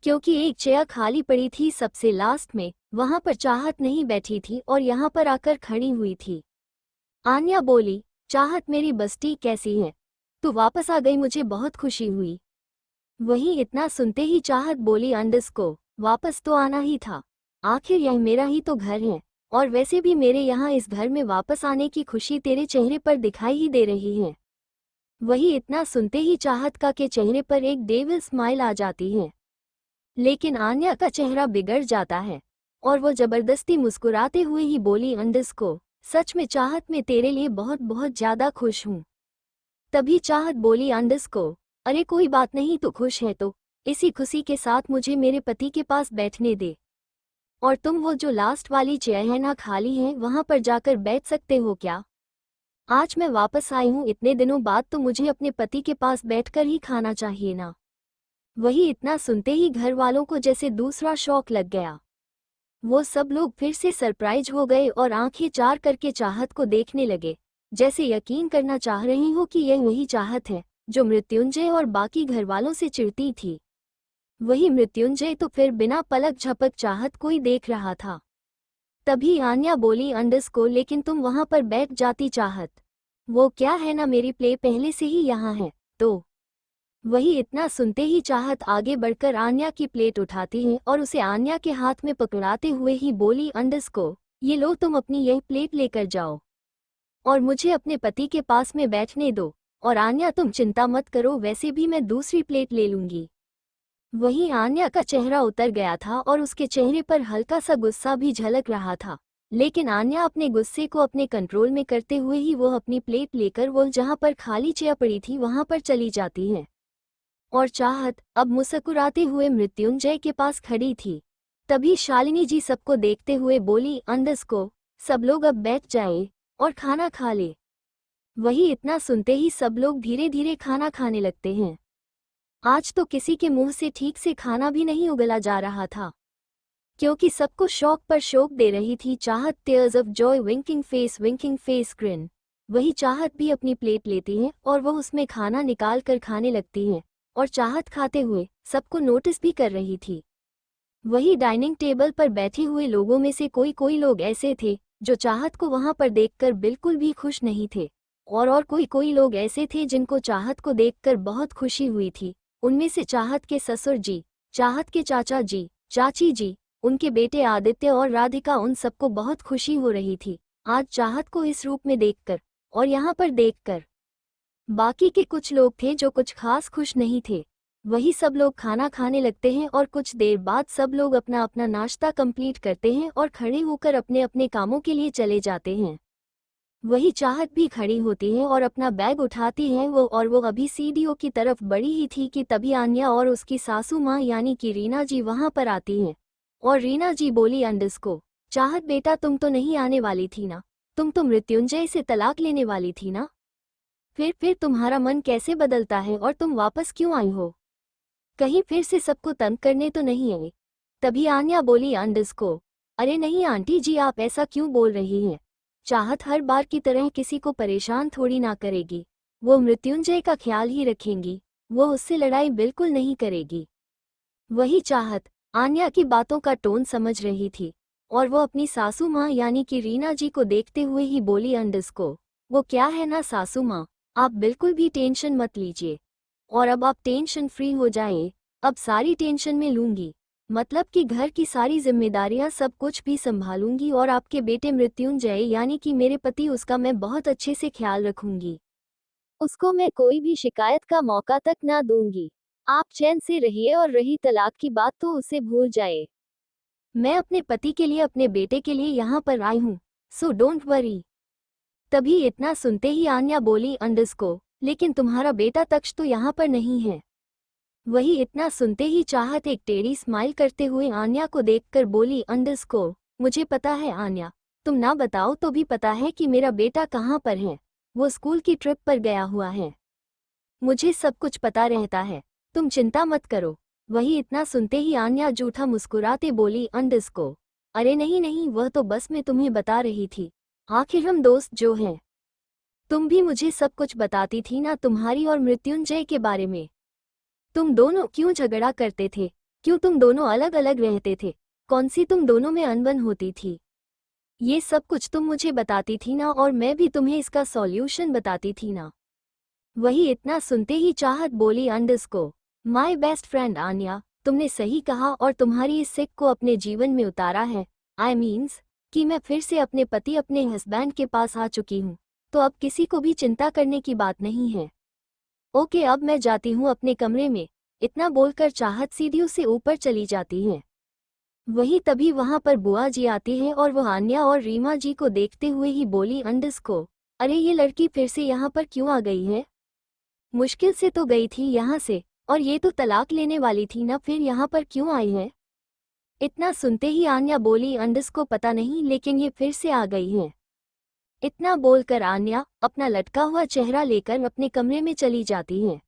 क्योंकि एक चेयर खाली पड़ी थी सबसे लास्ट में, वहां पर चाहत नहीं बैठी थी और यहाँ पर आकर खड़ी हुई थी। आन्या बोली चाहत मेरी बस्ती कैसी है, तू वापस आ गई मुझे बहुत खुशी हुई। वही इतना सुनते ही चाहत बोली अंडरस्को वापस तो आना ही था, आखिर यह मेरा ही तो घर है और वैसे भी मेरे यहाँ इस घर में वापस आने की खुशी तेरे चेहरे पर दिखाई ही दे रही है। वही इतना सुनते ही चाहत का के चेहरे पर एक डेविल स्माइल आ जाती है, लेकिन आन्या का चेहरा बिगड़ जाता है और वो जबरदस्ती मुस्कुराते हुए ही बोली अंडरस्को सच में चाहत मैं तेरे लिए बहुत बहुत ज्यादा खुश हूँ। तभी चाहत बोली अंडरस्को अरे कोई बात नहीं, तू खुश है तो इसी खुशी के साथ मुझे मेरे पति के पास बैठने दे, और तुम वो जो लास्ट वाली चेयर है ना खाली है वहां पर जाकर बैठ सकते हो क्या। आज मैं वापस आई हूँ इतने दिनों बाद तो मुझे अपने पति के पास बैठकर ही खाना चाहिए ना। वही इतना सुनते ही घर वालों को जैसे दूसरा शौक लग गया। वो सब लोग फिर से सरप्राइज हो गए और आंखें चार करके चाहत को देखने लगे, जैसे यकीन करना चाह रही हो कि यह वही चाहत है जो मृत्युंजय और बाकी घरवालों से चिढ़ती थी। वही मृत्युंजय तो फिर बिना पलक झपक चाहत को ही देख रहा था। तभी आन्या बोली अंडरस्को लेकिन तुम वहां पर बैठ जाती चाहत, वो क्या है ना मेरी प्ले पहले से ही यहाँ है तो। वही इतना सुनते ही चाहत आगे बढ़कर आन्या की प्लेट उठाती है और उसे आन्या के हाथ में पकड़ाते हुए ही बोली अंडरस्को ये लो तुम अपनी यह प्लेट लेकर जाओ और मुझे अपने पति के पास में बैठने दो, और आन्या तुम चिंता मत करो वैसे भी मैं दूसरी प्लेट ले लूंगी। वहीं आन्या का चेहरा उतर गया था और उसके चेहरे पर हल्का सा गुस्सा भी झलक रहा था, लेकिन आन्या अपने गुस्से को अपने कंट्रोल में करते हुए ही वो अपनी प्लेट लेकर वो जहाँ पर खाली चेयर पड़ी थी वहाँ पर चली जाती है। और चाहत अब मुस्कुराते हुए मृत्युंजय के पास खड़ी थी। तभी शालिनी जी सबको देखते हुए बोली, अंडस को सब लोग अब बैठ जाए और खाना खा ले। वही इतना सुनते ही सब लोग धीरे धीरे खाना खाने लगते हैं। आज तो किसी के मुंह से ठीक से खाना भी नहीं उगला जा रहा था, क्योंकि सबको शौक पर शौक दे रही थी चाहत। Tears of Joy, winking face green. वही चाहत भी अपनी प्लेट लेती है और वह उसमें खाना निकाल कर खाने लगती है और चाहत खाते हुए सबको नोटिस भी कर रही थी। वही डाइनिंग टेबल पर बैठे हुए लोगों में से कोई लोग ऐसे थे जो चाहत को वहां पर देखकर बिल्कुल भी खुश नहीं थे, और कोई लोग ऐसे थे जिनको चाहत को देखकर बहुत खुशी हुई थी। उनमें से चाहत के ससुर जी, चाहत के चाचा जी, चाची जी, उनके बेटे आदित्य और राधिका, उन सबको बहुत खुशी हो रही थी आज चाहत को इस रूप में देखकर। और यहाँ पर देखकर बाकी के कुछ लोग थे जो कुछ खास खुश नहीं थे। वही सब लोग खाना खाने लगते हैं और कुछ देर बाद सब लोग अपना अपना नाश्ता कंप्लीट करते हैं और खड़े होकर अपने अपने कामों के लिए चले जाते हैं। वही चाहत भी खड़ी होती है और अपना बैग उठाती है वो अभी सीढ़ियों की तरफ बढ़ी ही थी कि तभी आन्या और उसकी सासू माँ यानी कि रीना जी वहां पर आती हैं। और रीना जी बोली, अंडस को, चाहत बेटा तुम तो नहीं आने वाली थी ना, तुम तो मृत्युंजय से तलाक लेने वाली थी ना, फिर तुम्हारा मन कैसे बदलता है और तुम वापस क्यों आई हो? कहीं फिर से सबको तंग करने तो नहीं आई? तभी आन्या बोली अंडस को, अरे नहीं आंटी जी, आप ऐसा क्यों बोल रही हैं? चाहत हर बार की तरह किसी को परेशान थोड़ी ना करेगी, वो मृत्युंजय का ख्याल ही रखेंगी, वो उससे लड़ाई बिल्कुल नहीं करेगी। वही चाहत आन्या की बातों का टोन समझ रही थी और वो अपनी सासू माँ यानी कि रीना जी को देखते हुए ही बोली, अंडस को, वो क्या है ना सासू माँ, आप बिल्कुल भी टेंशन मत लीजिए और अब आप टेंशन फ्री हो जाएं। अब सारी टेंशन में लूंगी, मतलब कि घर की सारी जिम्मेदारियां सब कुछ भी संभालूंगी और आपके बेटे मृत्युंजय यानी कि मेरे पति, उसका मैं बहुत अच्छे से ख्याल रखूंगी, उसको मैं कोई भी शिकायत का मौका तक ना दूंगी। आप चैन से रहिए और रही तलाक की बात तो उसे भूल जाए। मैं अपने पति के लिए, अपने बेटे के लिए यहाँ पर आई हूँ, सो डोंट वरी। तभी इतना सुनते ही आन्या बोली, अंडस को, लेकिन तुम्हारा बेटा तक्ष तो यहाँ पर नहीं है। वही इतना सुनते ही चाहत एक टेढ़ी स्माइल करते हुए आन्या को देखकर बोली, अंडस को, मुझे पता है आन्या, तुम ना बताओ तो भी पता है कि मेरा बेटा कहाँ पर है, वो स्कूल की ट्रिप पर गया हुआ है, मुझे सब कुछ पता रहता है, तुम चिंता मत करो। वही इतना सुनते ही आन्या जूठा मुस्कुराते बोली, अंडस को, अरे नहीं नहीं, वह तो बस मैं तुम्हें बता रही थी, आखिर हम दोस्त जो हैं। तुम भी मुझे सब कुछ बताती थी ना तुम्हारी और मृत्युंजय के बारे में। तुम दोनों क्यों झगड़ा करते थे, क्यों तुम दोनों अलग अलग रहते थे, कौन सी तुम दोनों में अनबन होती थी, ये सब कुछ तुम मुझे बताती थी ना, और मैं भी तुम्हें इसका सॉल्यूशन बताती थी ना। वही इतना सुनते ही चाहत बोली, अंडस को, माय बेस्ट फ्रेंड आन्या, तुमने सही कहा और तुम्हारी इस सिक को अपने जीवन में उतारा है। आई मीन्स कि मैं फिर से अपने पति, अपने हस्बैंड के पास आ चुकी हूँ, तो अब किसी को भी चिंता करने की बात नहीं है। ओके, अब मैं जाती हूँ अपने कमरे में। इतना बोलकर चाहत सीढ़ियों से ऊपर चली जाती है। वही तभी वहां पर बुआ जी आती है और वह आन्या और रीमा जी को देखते हुए ही बोली, अंडस को, अरे ये लड़की फिर से यहाँ पर क्यों आ गई है? मुश्किल से तो गई थी यहाँ से, और ये तो तलाक लेने वाली थी ना, फिर यहाँ पर क्यों आई है? इतना सुनते ही आन्या बोली, अंडस को पता नहीं, लेकिन ये फिर से आ गई है। इतना बोलकर आन्या अपना लटका हुआ चेहरा लेकर अपने कमरे में चली जाती है।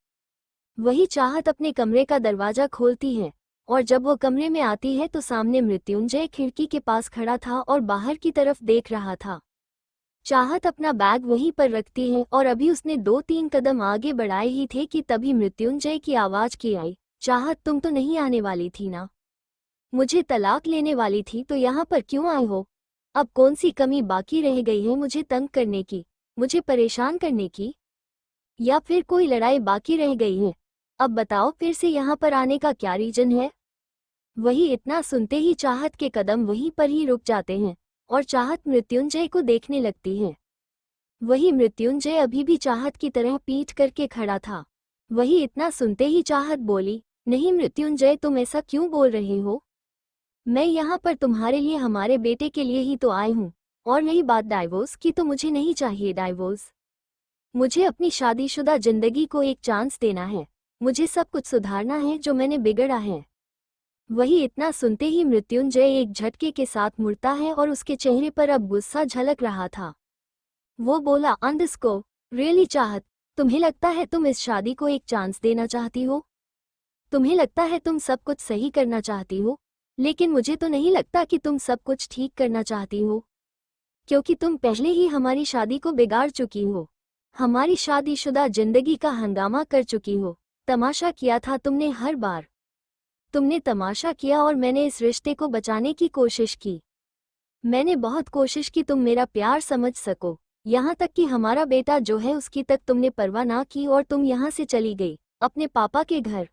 वही चाहत अपने कमरे का दरवाजा खोलती है और जब वो कमरे में आती है तो सामने मृत्युंजय खिड़की के पास खड़ा था और बाहर की तरफ देख रहा था। चाहत अपना बैग वहीं पर रखती है और अभी उसने 2-3 कदम आगे बढ़ाए ही थे कि तभी मृत्युंजय की आवाज की आई, चाहत तुम तो नहीं आने वाली थी ना, मुझे तलाक लेने वाली थी तो यहाँ पर क्यों आई हो? अब कौन सी कमी बाकी रह गई है मुझे तंग करने की, मुझे परेशान करने की, या फिर कोई लड़ाई बाकी रह गई है? अब बताओ फिर से यहाँ पर आने का क्या रीजन है? वही इतना सुनते ही चाहत के कदम वहीं पर ही रुक जाते हैं और चाहत मृत्युंजय को देखने लगती है। वही मृत्युंजय अभी भी चाहत की तरह पीठ करके खड़ा था। वही इतना सुनते ही चाहत बोली, नहीं मृत्युंजय, तुम ऐसा क्यों बोल रहे हो? मैं यहाँ पर तुम्हारे लिए, हमारे बेटे के लिए ही तो आई हूँ, और रही बात डाइवोर्स की, तो मुझे नहीं चाहिए डाइवोर्स। मुझे अपनी शादीशुदा जिंदगी को एक चांस देना है। मुझे सब कुछ सुधारना है जो मैंने बिगड़ा है। वही इतना सुनते ही मृत्युंजय एक झटके के साथ मुड़ता है और उसके चेहरे पर अब गुस्सा झलक रहा था। वो बोला, अंडरस्को, रियली चाहत, तुम्हें लगता है तुम इस शादी को एक चांस देना चाहती हो? तुम्हें लगता है तुम सब कुछ सही करना चाहती हो? लेकिन मुझे तो नहीं लगता कि तुम सब कुछ ठीक करना चाहती हो, क्योंकि तुम पहले ही हमारी शादी को बिगाड़ चुकी हो। हमारी शादीशुदा जिंदगी का हंगामा कर चुकी हो। तमाशा किया था तुमने हर बार। तुमने तमाशा किया और मैंने इस रिश्ते को बचाने की कोशिश की। मैंने बहुत कोशिश की तुम मेरा प्यार समझ सको। यहाँ तक कि हमारा बेटा जो है उसकी तक तुमने परवाह ना की और तुम यहाँ से चली गई अपने पापा के घर।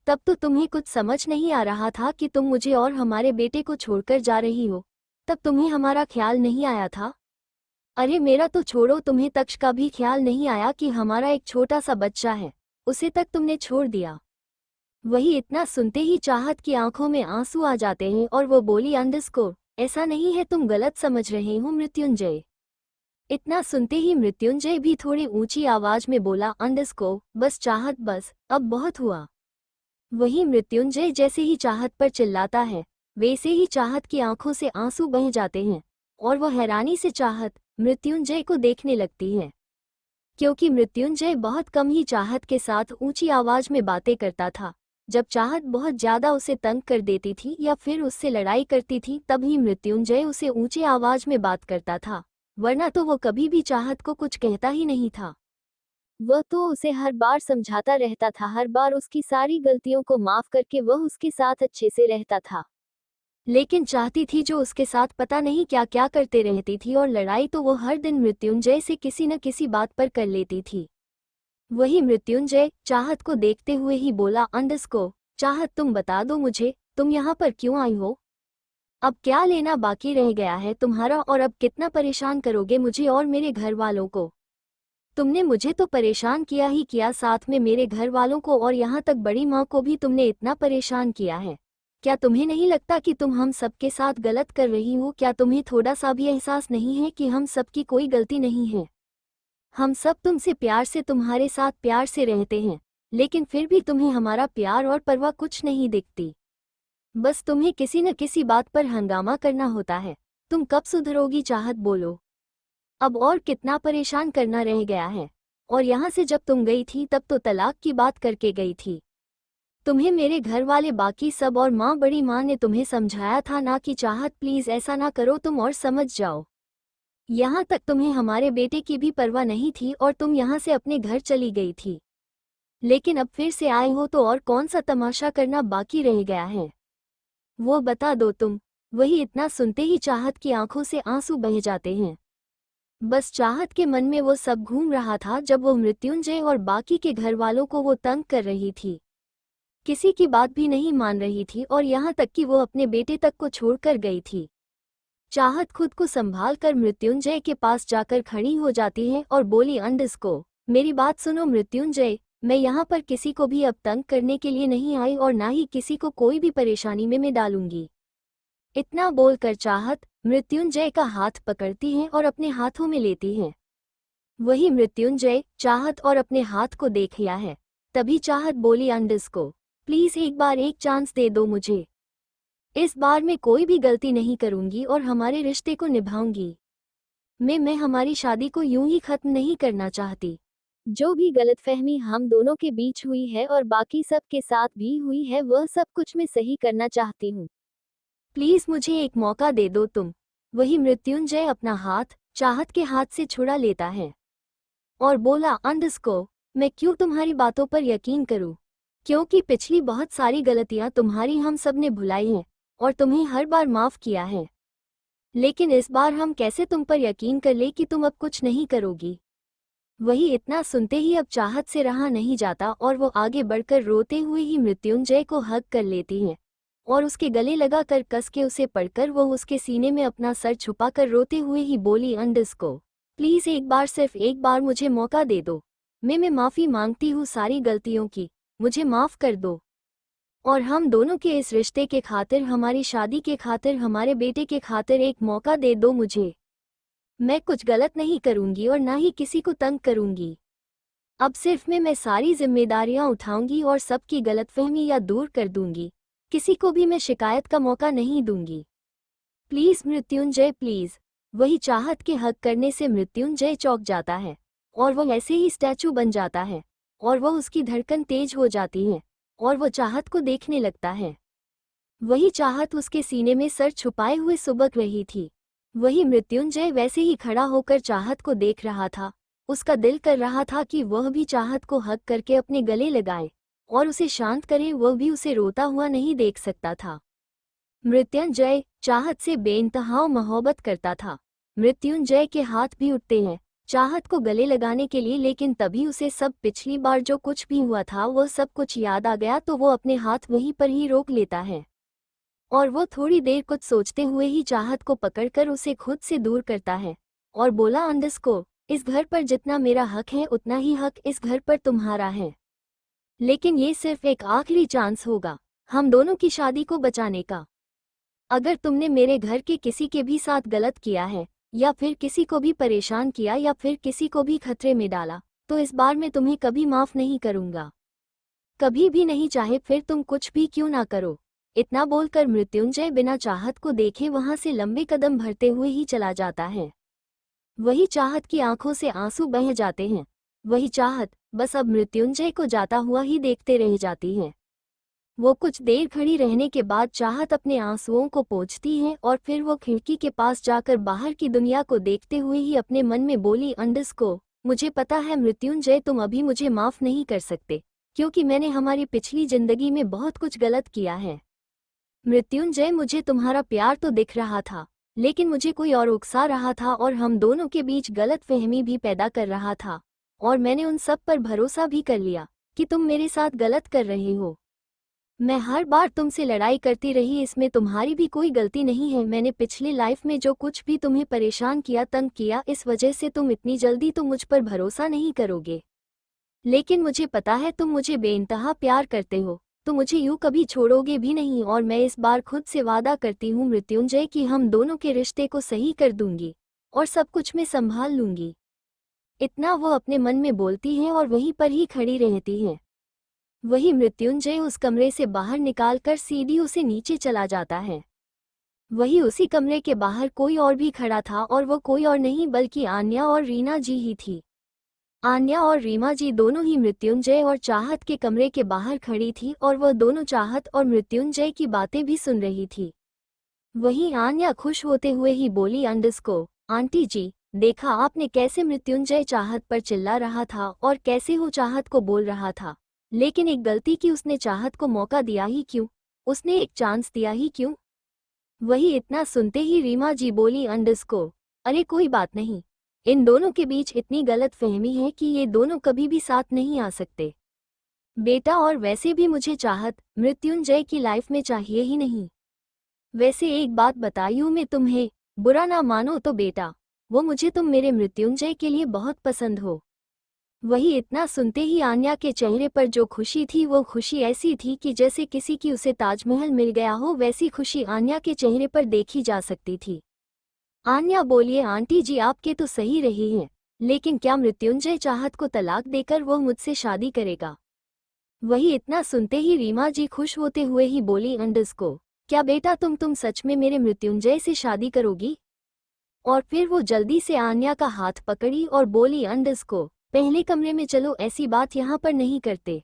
तब तो तुम्हें कुछ समझ नहीं आ रहा था कि तुम मुझे और हमारे बेटे को छोड़कर जा रही हो। तब तुम्हें हमारा ख्याल नहीं आया था? अरे मेरा तो छोड़ो, तुम्हें तक्ष का भी ख्याल नहीं आया कि हमारा एक छोटा सा बच्चा है, उसे तक तुमने छोड़ दिया। वही इतना सुनते ही चाहत की आंखों में आंसू आ जाते हैं और वो बोली, अंडरस्कोर, ऐसा नहीं है, तुम गलत समझ रहे हो मृत्युंजय। इतना सुनते ही मृत्युंजय भी थोड़ी ऊंची आवाज में बोला, अंडरस्कोर, बस चाहत, बस, अब बहुत हुआ। वही मृत्युंजय जैसे ही चाहत पर चिल्लाता है वैसे ही चाहत की आंखों से आंसू बह जाते हैं और वह हैरानी से चाहत मृत्युंजय को देखने लगती है, क्योंकि मृत्युंजय बहुत कम ही चाहत के साथ ऊंची आवाज में बातें करता था। जब चाहत बहुत ज्यादा उसे तंग कर देती थी या फिर उससे लड़ाई करती थी तब ही मृत्युंजय उसे ऊंची आवाज में बात करता था, वरना तो वो कभी भी चाहत को कुछ कहता ही नहीं था। वह तो उसे हर बार समझाता रहता था, हर बार उसकी सारी गलतियों को माफ करके वह उसके साथ अच्छे से रहता था। लेकिन चाहती थी जो उसके साथ पता नहीं क्या क्या करते रहती थी और लड़ाई तो वो हर दिन मृत्युंजय से किसी न किसी बात पर कर लेती थी। वही मृत्युंजय चाहत को देखते हुए ही बोला, अंडरस्को, चाहत, तुम बता दो मुझे, तुम यहाँ पर क्यों आई हो? अब क्या लेना बाकी रह गया है तुम्हारा, और अब कितना परेशान करोगे मुझे और मेरे घर वालों को? तुमने मुझे तो परेशान किया ही किया, साथ में मेरे घर वालों को और यहाँ तक बड़ी माँ को भी तुमने इतना परेशान किया है। क्या तुम्हें नहीं लगता कि तुम हम सबके साथ गलत कर रही हो? क्या तुम्हें थोड़ा सा भी एहसास नहीं है कि हम सबकी कोई गलती नहीं है? हम सब तुमसे प्यार से, तुम्हारे साथ प्यार से रहते हैं, लेकिन फिर भी तुम्हें हमारा प्यार और परवाह कुछ नहीं दिखती। बस तुम्हें किसी न किसी बात पर हंगामा करना होता है। तुम कब सुधरोगी चाहत, बोलो? अब और कितना परेशान करना रह गया है? और यहाँ से जब तुम गई थी तब तो तलाक की बात करके गई थी। तुम्हें मेरे घर वाले, बाकी सब और माँ, बड़ी माँ ने तुम्हें समझाया था ना कि चाहत प्लीज ऐसा ना करो तुम और समझ जाओ। यहाँ तक तुम्हें हमारे बेटे की भी परवाह नहीं थी और तुम यहाँ से अपने घर चली गई थी। लेकिन अब फिर से आए हो तो और कौन सा तमाशा करना बाकी रह गया है, वो बता दो तुम। वही इतना सुनते ही चाहत की आंखों से आंसू बह जाते हैं। बस चाहत के मन में वो सब घूम रहा था जब वो मृत्युंजय और बाकी के घर वालों को वो तंग कर रही थी, किसी की बात भी नहीं मान रही थी और यहाँ तक कि वो अपने बेटे तक को छोड़कर गई थी। चाहत खुद को संभाल कर मृत्युंजय के पास जाकर खड़ी हो जाती है और बोली, अंडरस्को, मेरी बात सुनो मृत्युंजय, मैं यहाँ पर किसी को भी अब तंग करने के लिए नहीं आई और ना ही किसी को कोई भी परेशानी में मैं डालूंगी। इतना बोलकर चाहत मृत्युंजय का हाथ पकड़ती है और अपने हाथों में लेती है। वही मृत्युंजय चाहत और अपने हाथ को देख लिया है। तभी चाहत बोली, अंडरस्को, प्लीज एक बार एक चांस दे दो मुझे। इस बार मैं कोई भी गलती नहीं करूंगी और हमारे रिश्ते को निभाऊंगी। मैं हमारी शादी को यूं ही खत्म नहीं करना चाहती। जो भी गलतफहमी हम दोनों के बीच हुई है और बाकी सब के साथ भी हुई है वह सब कुछ मैं सही करना चाहती हूँ। प्लीज मुझे एक मौका दे दो तुम। वही मृत्युंजय अपना हाथ चाहत के हाथ से छुड़ा लेता है और बोला, अंडरस्को, मैं क्यों तुम्हारी बातों पर यकीन करूं? क्योंकि पिछली बहुत सारी गलतियां तुम्हारी हम सब ने भुलाई हैं और तुम्हें हर बार माफ किया है, लेकिन इस बार हम कैसे तुम पर यकीन कर ले कि तुम अब कुछ नहीं करोगी? वही इतना सुनते ही अब चाहत से रहा नहीं जाता और वो आगे बढ़कर रोते हुए ही मृत्युंजय को हग कर लेती है और उसके गले लगा कर कस के उसे पड़कर वो उसके सीने में अपना सर छुपाकर रोते हुए ही बोली, अंडरस्को, प्लीज एक बार, सिर्फ एक बार मुझे मौका दे दो। मैं माफी मांगती हूँ सारी गलतियों की, मुझे माफ कर दो। और हम दोनों के इस रिश्ते के खातिर, हमारी शादी के खातिर, हमारे बेटे के खातिर एक मौका दे दो मुझे। मैं कुछ गलत नहीं करूंगी और ना ही किसी को तंग करूंगी। अब सिर्फ मैं सारी जिम्मेदारियां उठाऊंगी और सबकी गलतफहमी या दूर कर दूंगी। किसी को भी मैं शिकायत का मौका नहीं दूंगी। Please Mrityunjay please. वही चाहत के हक करने से मृत्युंजय चौंक जाता है और वो ऐसे ही स्टैचू बन जाता है और वो उसकी धड़कन तेज हो जाती है और वो चाहत को देखने लगता है। वही चाहत उसके सीने में सर छुपाए हुए सुबक रही थी। वही मृत्युंजय वैसे ही खड़ा होकर चाहत को देख रहा था। उसका दिल कर रहा था कि वह भी चाहत को हक करके अपने गले लगाए और उसे शांत करे। वह भी उसे रोता हुआ नहीं देख सकता था। मृत्युंजय चाहत से बेइंतहा मोहब्बत करता था। मृत्युंजय के हाथ भी उठते हैं चाहत को गले लगाने के लिए, लेकिन तभी उसे सब पिछली बार जो कुछ भी हुआ था वह सब कुछ याद आ गया, तो वो अपने हाथ वहीं पर ही रोक लेता है और वो थोड़ी देर कुछ सोचते हुए ही चाहत को पकड़कर उसे खुद से दूर करता है और बोला, अंडरस्को, इस घर पर जितना मेरा हक है उतना ही हक इस घर पर तुम्हारा है। लेकिन ये सिर्फ एक आखिरी चांस होगा हम दोनों की शादी को बचाने का। अगर तुमने मेरे घर के किसी के भी साथ गलत किया है या फिर किसी को भी परेशान किया या फिर किसी को भी खतरे में डाला, तो इस बार मैं तुम्हें कभी माफ नहीं करूंगा, कभी भी नहीं, चाहे फिर तुम कुछ भी क्यों ना करो। इतना बोलकर मृत्युंजय बिना चाहत को देखे वहां से लंबे कदम भरते हुए ही चला जाता है। वही चाहत की आंखों से आंसू बह जाते हैं। वही चाहत बस अब मृत्युंजय को जाता हुआ ही देखते रह जाती है। वो कुछ देर खड़ी रहने के बाद चाहत अपने आंसुओं को पोंछती है और फिर वो खिड़की के पास जाकर बाहर की दुनिया को देखते हुए ही अपने मन में बोली, अंडरस्को, मुझे पता है मृत्युंजय तुम अभी मुझे माफ नहीं कर सकते क्योंकि मैंने हमारी पिछली जिंदगी में बहुत कुछ गलत किया है। मृत्युंजय मुझे तुम्हारा प्यार तो दिख रहा था, लेकिन मुझे कोई और उकसा रहा था और हम दोनों के बीच गलत फहमी भी पैदा कर रहा था और मैंने उन सब पर भरोसा भी कर लिया कि तुम मेरे साथ गलत कर रहे हो। मैं हर बार तुमसे लड़ाई करती रही, इसमें तुम्हारी भी कोई गलती नहीं है। मैंने पिछली लाइफ में जो कुछ भी तुम्हें परेशान किया, तंग किया, इस वजह से तुम इतनी जल्दी तो मुझ पर भरोसा नहीं करोगे। लेकिन मुझे पता है तुम मुझे बेइंतहा प्यार करते हो, तो मुझे यूं कभी छोड़ोगे भी नहीं और मैं इस बार खुद से वादा करती हूँ मृत्युंजय कि हम दोनों के रिश्ते को सही कर दूंगी और सब कुछ मैं संभाल लूंगी। इतना वो अपने मन में बोलती है और वहीं पर ही खड़ी रहती है। वही मृत्युंजय उस कमरे से बाहर निकालकर सीढ़ियों से नीचे चला जाता है। वही उसी कमरे के बाहर कोई और भी खड़ा था और वो कोई और नहीं बल्कि आन्या और रीना जी ही थी। आन्या और रीमा जी दोनों ही मृत्युंजय और चाहत के कमरे के बाहर खड़ी थी और वह दोनों चाहत और मृत्युंजय की बातें भी सुन रही थी। वहीं आन्या खुश होते हुए ही बोली, अंडरस्को, आंटी जी, देखा आपने कैसे मृत्युंजय चाहत पर चिल्ला रहा था और कैसे वो चाहत को बोल रहा था, लेकिन एक गलती की, उसने चाहत को मौका दिया ही क्यों, उसने एक चांस दिया ही क्यों। वही इतना सुनते ही रीमा जी बोली, अंडरस्को, अरे कोई बात नहीं, इन दोनों के बीच इतनी गलत फहमी है कि ये दोनों कभी भी साथ नहीं आ सकते बेटा, और वैसे भी मुझे चाहत मृत्युंजय की लाइफ में चाहिए ही नहीं। वैसे एक बात बताऊं मैं तुम्हें, बुरा ना मानो तो बेटा, वो मुझे तुम मेरे मृत्युंजय के लिए बहुत पसंद हो। वही इतना सुनते ही आन्या के चेहरे पर जो खुशी थी वो खुशी ऐसी थी कि जैसे किसी की उसे ताजमहल मिल गया हो, वैसी खुशी आन्या के चेहरे पर देखी जा सकती थी। आन्या बोलिए, आंटी जी आपके तो सही रही हैं, लेकिन क्या मृत्युंजय चाहत को तलाक देकर वो मुझसे शादी करेगा। वही इतना सुनते ही रीमा जी खुश होते हुए ही बोली, अंडरस्को, क्या बेटा तुम सच में मेरे मृत्युंजय से शादी करोगी। और फिर वो जल्दी से आन्या का हाथ पकड़ी और बोली, अंडरस्को, पहले कमरे में चलो, ऐसी बात यहाँ पर नहीं करते।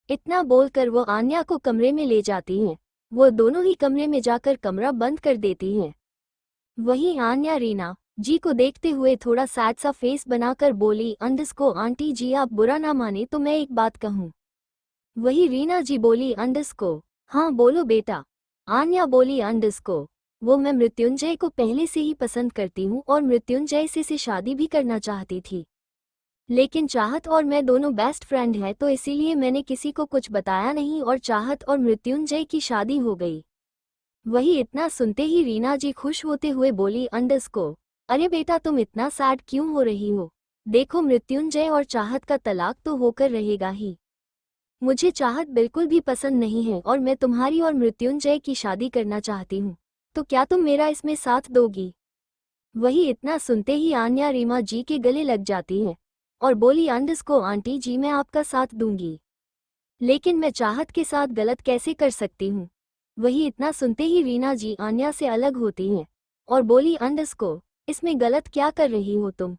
इतना बोलकर वो आन्या को कमरे में ले जाती हैं। वो दोनों ही कमरे में जाकर कमरा बंद कर देती हैं। वहीं आन्या रीना जी को देखते हुए थोड़ा सैड सा फेस बनाकर बोली, अंडरस्को, आंटी जी आप बुरा ना माने तो मैं एक बात कहूँ। वही रीना जी बोली, अंडरस्को, हाँ बोलो बेटा। आन्या बोली, अंडरस्को, वो मैं मृत्युंजय को पहले से ही पसंद करती हूँ और मृत्युंजय से शादी भी करना चाहती थी, लेकिन चाहत और मैं दोनों बेस्ट फ्रेंड हैं, तो इसीलिए मैंने किसी को कुछ बताया नहीं और चाहत और मृत्युंजय की शादी हो गई। वही इतना सुनते ही रीना जी खुश होते हुए बोली, अंडरस्को, अरे बेटा तुम इतना सैड क्यों हो रही हो, देखो मृत्युंजय और चाहत का तलाक तो होकर रहेगा ही। मुझे चाहत बिल्कुल भी पसंद नहीं है और मैं तुम्हारी और मृत्युंजय की शादी करना चाहती हूँ, तो क्या तुम मेरा इसमें साथ दोगी। वही इतना सुनते ही आन्या रीमा जी के गले लग जाती है और बोली अंडस्को आंटी जी मैं आपका साथ दूंगी, लेकिन मैं चाहत के साथ गलत कैसे कर सकती हूँ। वही इतना सुनते ही रीना जी आन्या से अलग होती हैं और बोली अंडस्को इसमें गलत क्या कर रही हो तुम,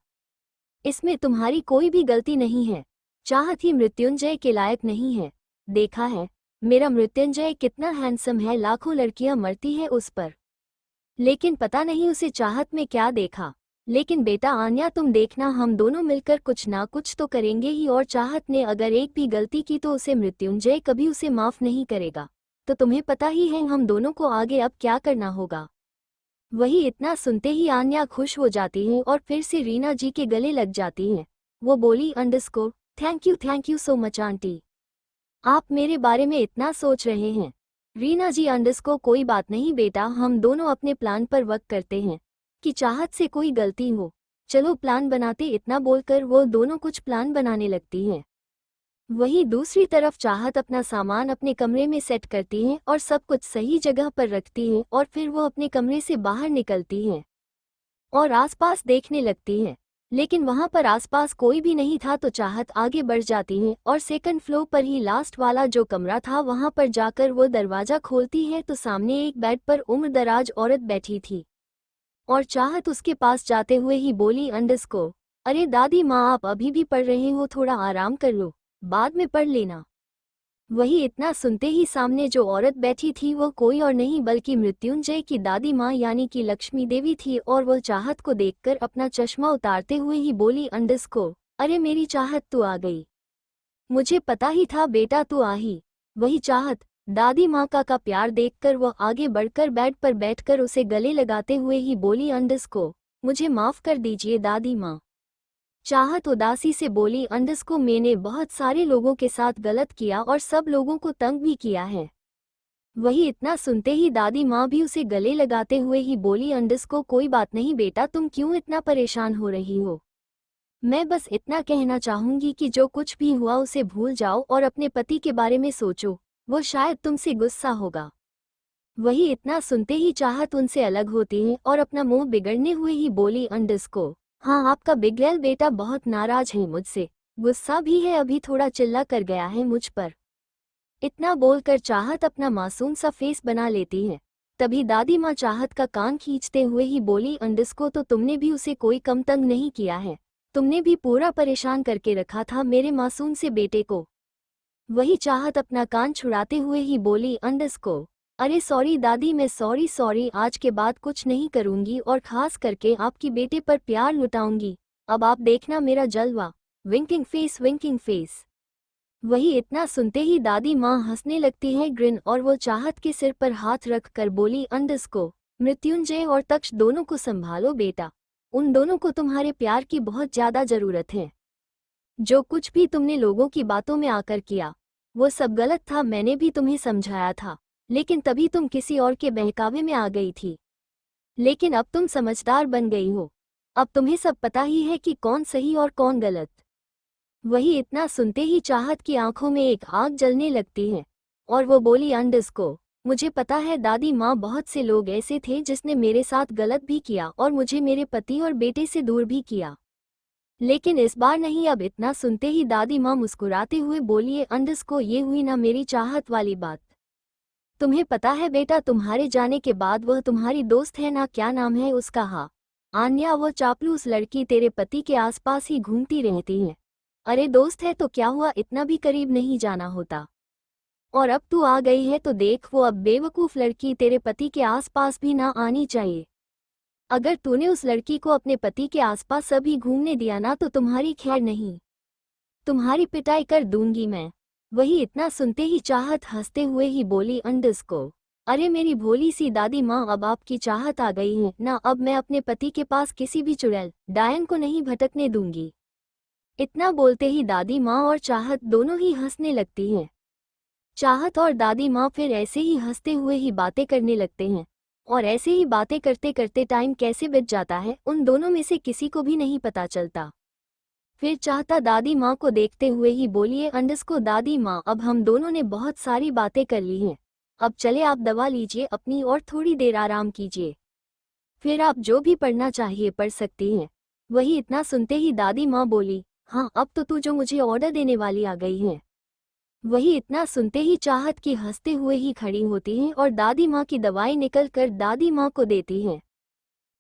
इसमें तुम्हारी कोई भी गलती नहीं है। चाहत ही मृत्युंजय के लायक नहीं है। देखा है मेरा मृत्युंजय कितना हैंडसम है, लाखों लड़कियां मरती है उस पर, लेकिन पता नहीं उसे चाहत में क्या देखा। लेकिन बेटा आन्या तुम देखना हम दोनों मिलकर कुछ ना कुछ तो करेंगे ही, और चाहत ने अगर एक भी गलती की तो उसे मृत्युंजय कभी उसे माफ नहीं करेगा। तो तुम्हें पता ही है हम दोनों को आगे अब क्या करना होगा। वही इतना सुनते ही आन्या खुश हो जाती है और फिर से रीना जी के गले लग जाती हैं। वो बोली अंडस्को thank you so much aunty, आप मेरे बारे में इतना सोच रहे हैं। रीना जी अंडस्को कोई बात नहीं बेटा, हम दोनों अपने प्लान पर वर्क करते हैं कि चाहत से कोई गलती हो, चलो प्लान बनाते। इतना बोलकर वो दोनों कुछ प्लान बनाने लगती हैं। वहीं दूसरी तरफ चाहत अपना सामान अपने कमरे में सेट करती हैं और सब कुछ सही जगह पर रखती हैं और फिर वो अपने कमरे से बाहर निकलती हैं और आसपास देखने लगती हैं, लेकिन वहां पर आसपास कोई भी नहीं था। तो चाहत आगे बढ़ जाती हैं और सेकंड फ्लोर पर ही लास्ट वाला जो कमरा था वहां पर जाकर वो दरवाजा खोलती है तो सामने एक बेड पर उम्रदराज औरत बैठी थी और चाहत उसके पास जाते हुए ही बोली अंडस्को अरे दादी माँ आप अभी भी पढ़ रहे हो, थोड़ा आराम कर लो, बाद में पढ़ लेना। वही इतना सुनते ही सामने जो औरत बैठी थी वो कोई और नहीं बल्कि मृत्युंजय की दादी माँ यानी कि लक्ष्मी देवी थी और वो चाहत को देखकर अपना चश्मा उतारते हुए ही बोली अंडस्को अरे मेरी चाहत तू आ गई, मुझे पता ही था बेटा तू आ ही। वही चाहत दादी माँ का प्यार देखकर वह आगे बढ़कर बेड पर बैठकर उसे गले लगाते हुए ही बोली अंडस्को मुझे माफ कर दीजिए दादी माँ। चाहत उदासी से बोली अंडस्को मैंने बहुत सारे लोगों के साथ गलत किया और सब लोगों को तंग भी किया है। वही इतना सुनते ही दादी माँ भी उसे गले लगाते हुए ही बोली अंडस्को कोई बात नहीं बेटा, तुम क्यों इतना परेशान हो रही हो, मैं बस इतना कहना चाहूंगी कि जो कुछ भी हुआ उसे भूल जाओ और अपने पति के बारे में सोचो, वो शायद तुमसे गुस्सा होगा। वही इतना सुनते ही चाहत उनसे अलग होती है और अपना मुंह बिगड़ने हुए ही बोली अंडस्को हाँ आपका बिगड़ैल बेटा बहुत नाराज है मुझसे, गुस्सा भी है, अभी थोड़ा चिल्ला कर गया है मुझ पर। इतना बोलकर चाहत अपना मासूम सा फेस बना लेती है। तभी दादी माँ चाहत का कान खींचते हुए ही बोली अंडस्को तो तुमने भी उसे कोई कम तंग नहीं किया है, तुमने भी पूरा परेशान करके रखा था मेरे मासूम से बेटे को। वही चाहत अपना कान छुड़ाते हुए ही बोली अंडस्को अरे सॉरी दादी मैं सॉरी आज के बाद कुछ नहीं करूंगी और खास करके आपकी बेटे पर प्यार लुटाऊंगी, अब आप देखना मेरा जलवा, विंकिंग फेस। वही इतना सुनते ही दादी माँ हंसने लगती है ग्रिन, और वो चाहत के सिर पर हाथ रख कर बोली अंडस्को मृत्युंजय और तक्ष दोनों को संभालो बेटा, उन दोनों को तुम्हारे प्यार की बहुत ज्यादा जरूरत है। जो कुछ भी तुमने लोगों की बातों में आकर किया वो सब गलत था, मैंने भी तुम्हें समझाया था, लेकिन तभी तुम किसी और के बहकावे में आ गई थी। लेकिन अब तुम समझदार बन गई हो, अब तुम्हें सब पता ही है कि कौन सही और कौन गलत। वही इतना सुनते ही चाहत की आंखों में एक आग जलने लगती है और वो बोली अंडस्को मुझे पता है दादी माँ, बहुत से लोग ऐसे थे जिसने मेरे साथ गलत भी किया और मुझे मेरे पति और बेटे से दूर भी किया, लेकिन इस बार नहीं। अब इतना सुनते ही दादी माँ मुस्कुराते हुए बोलिए अंडस्को ये हुई ना मेरी चाहत वाली बात। तुम्हें पता है बेटा तुम्हारे जाने के बाद वह तुम्हारी दोस्त है ना, क्या नाम है उसका, हाँ आन्या, वो चापलूस लड़की तेरे पति के आसपास ही घूमती रहती है। अरे दोस्त है तो क्या हुआ, इतना भी करीब नहीं जाना होता, और अब तू आ गई है तो देख वो अब बेवकूफ लड़की तेरे पति के आसपास भी ना आनी चाहिए। अगर तूने उस लड़की को अपने पति के आसपास अभी घूमने दिया ना तो तुम्हारी खैर नहीं, तुम्हारी पिटाई कर दूंगी मैं। वही इतना सुनते ही चाहत हंसते हुए ही बोली अंडस्को अरे मेरी भोली सी दादी माँ, अब आपकी चाहत आ गई है ना, अब मैं अपने पति के पास किसी भी चुड़ैल डायन को नहीं भटकने दूंगी। इतना बोलते ही दादी माँ और चाहत दोनों ही हंसने लगती हैं। चाहत और दादी माँ फिर ऐसे ही हंसते हुए ही बातें करने लगते हैं और ऐसे ही बातें करते करते टाइम कैसे बीत जाता है उन दोनों में से किसी को भी नहीं पता चलता। फिर चाहता दादी माँ को देखते हुए ही बोलिए अंडस्को दादी माँ, अब हम दोनों ने बहुत सारी बातें कर ली हैं, अब चले आप दवा लीजिए अपनी और थोड़ी देर आराम कीजिए। फिर आप जो भी पढ़ना चाहिए पढ़ सकती हैं। वही इतना सुनते ही दादी माँ बोली, हाँ अब तो तू जो मुझे ऑर्डर देने वाली आ गई है। वही इतना सुनते ही चाहत की हंसते हुए ही खड़ी होती हैं और दादी माँ की दवाई निकल कर दादी माँ को देती हैं।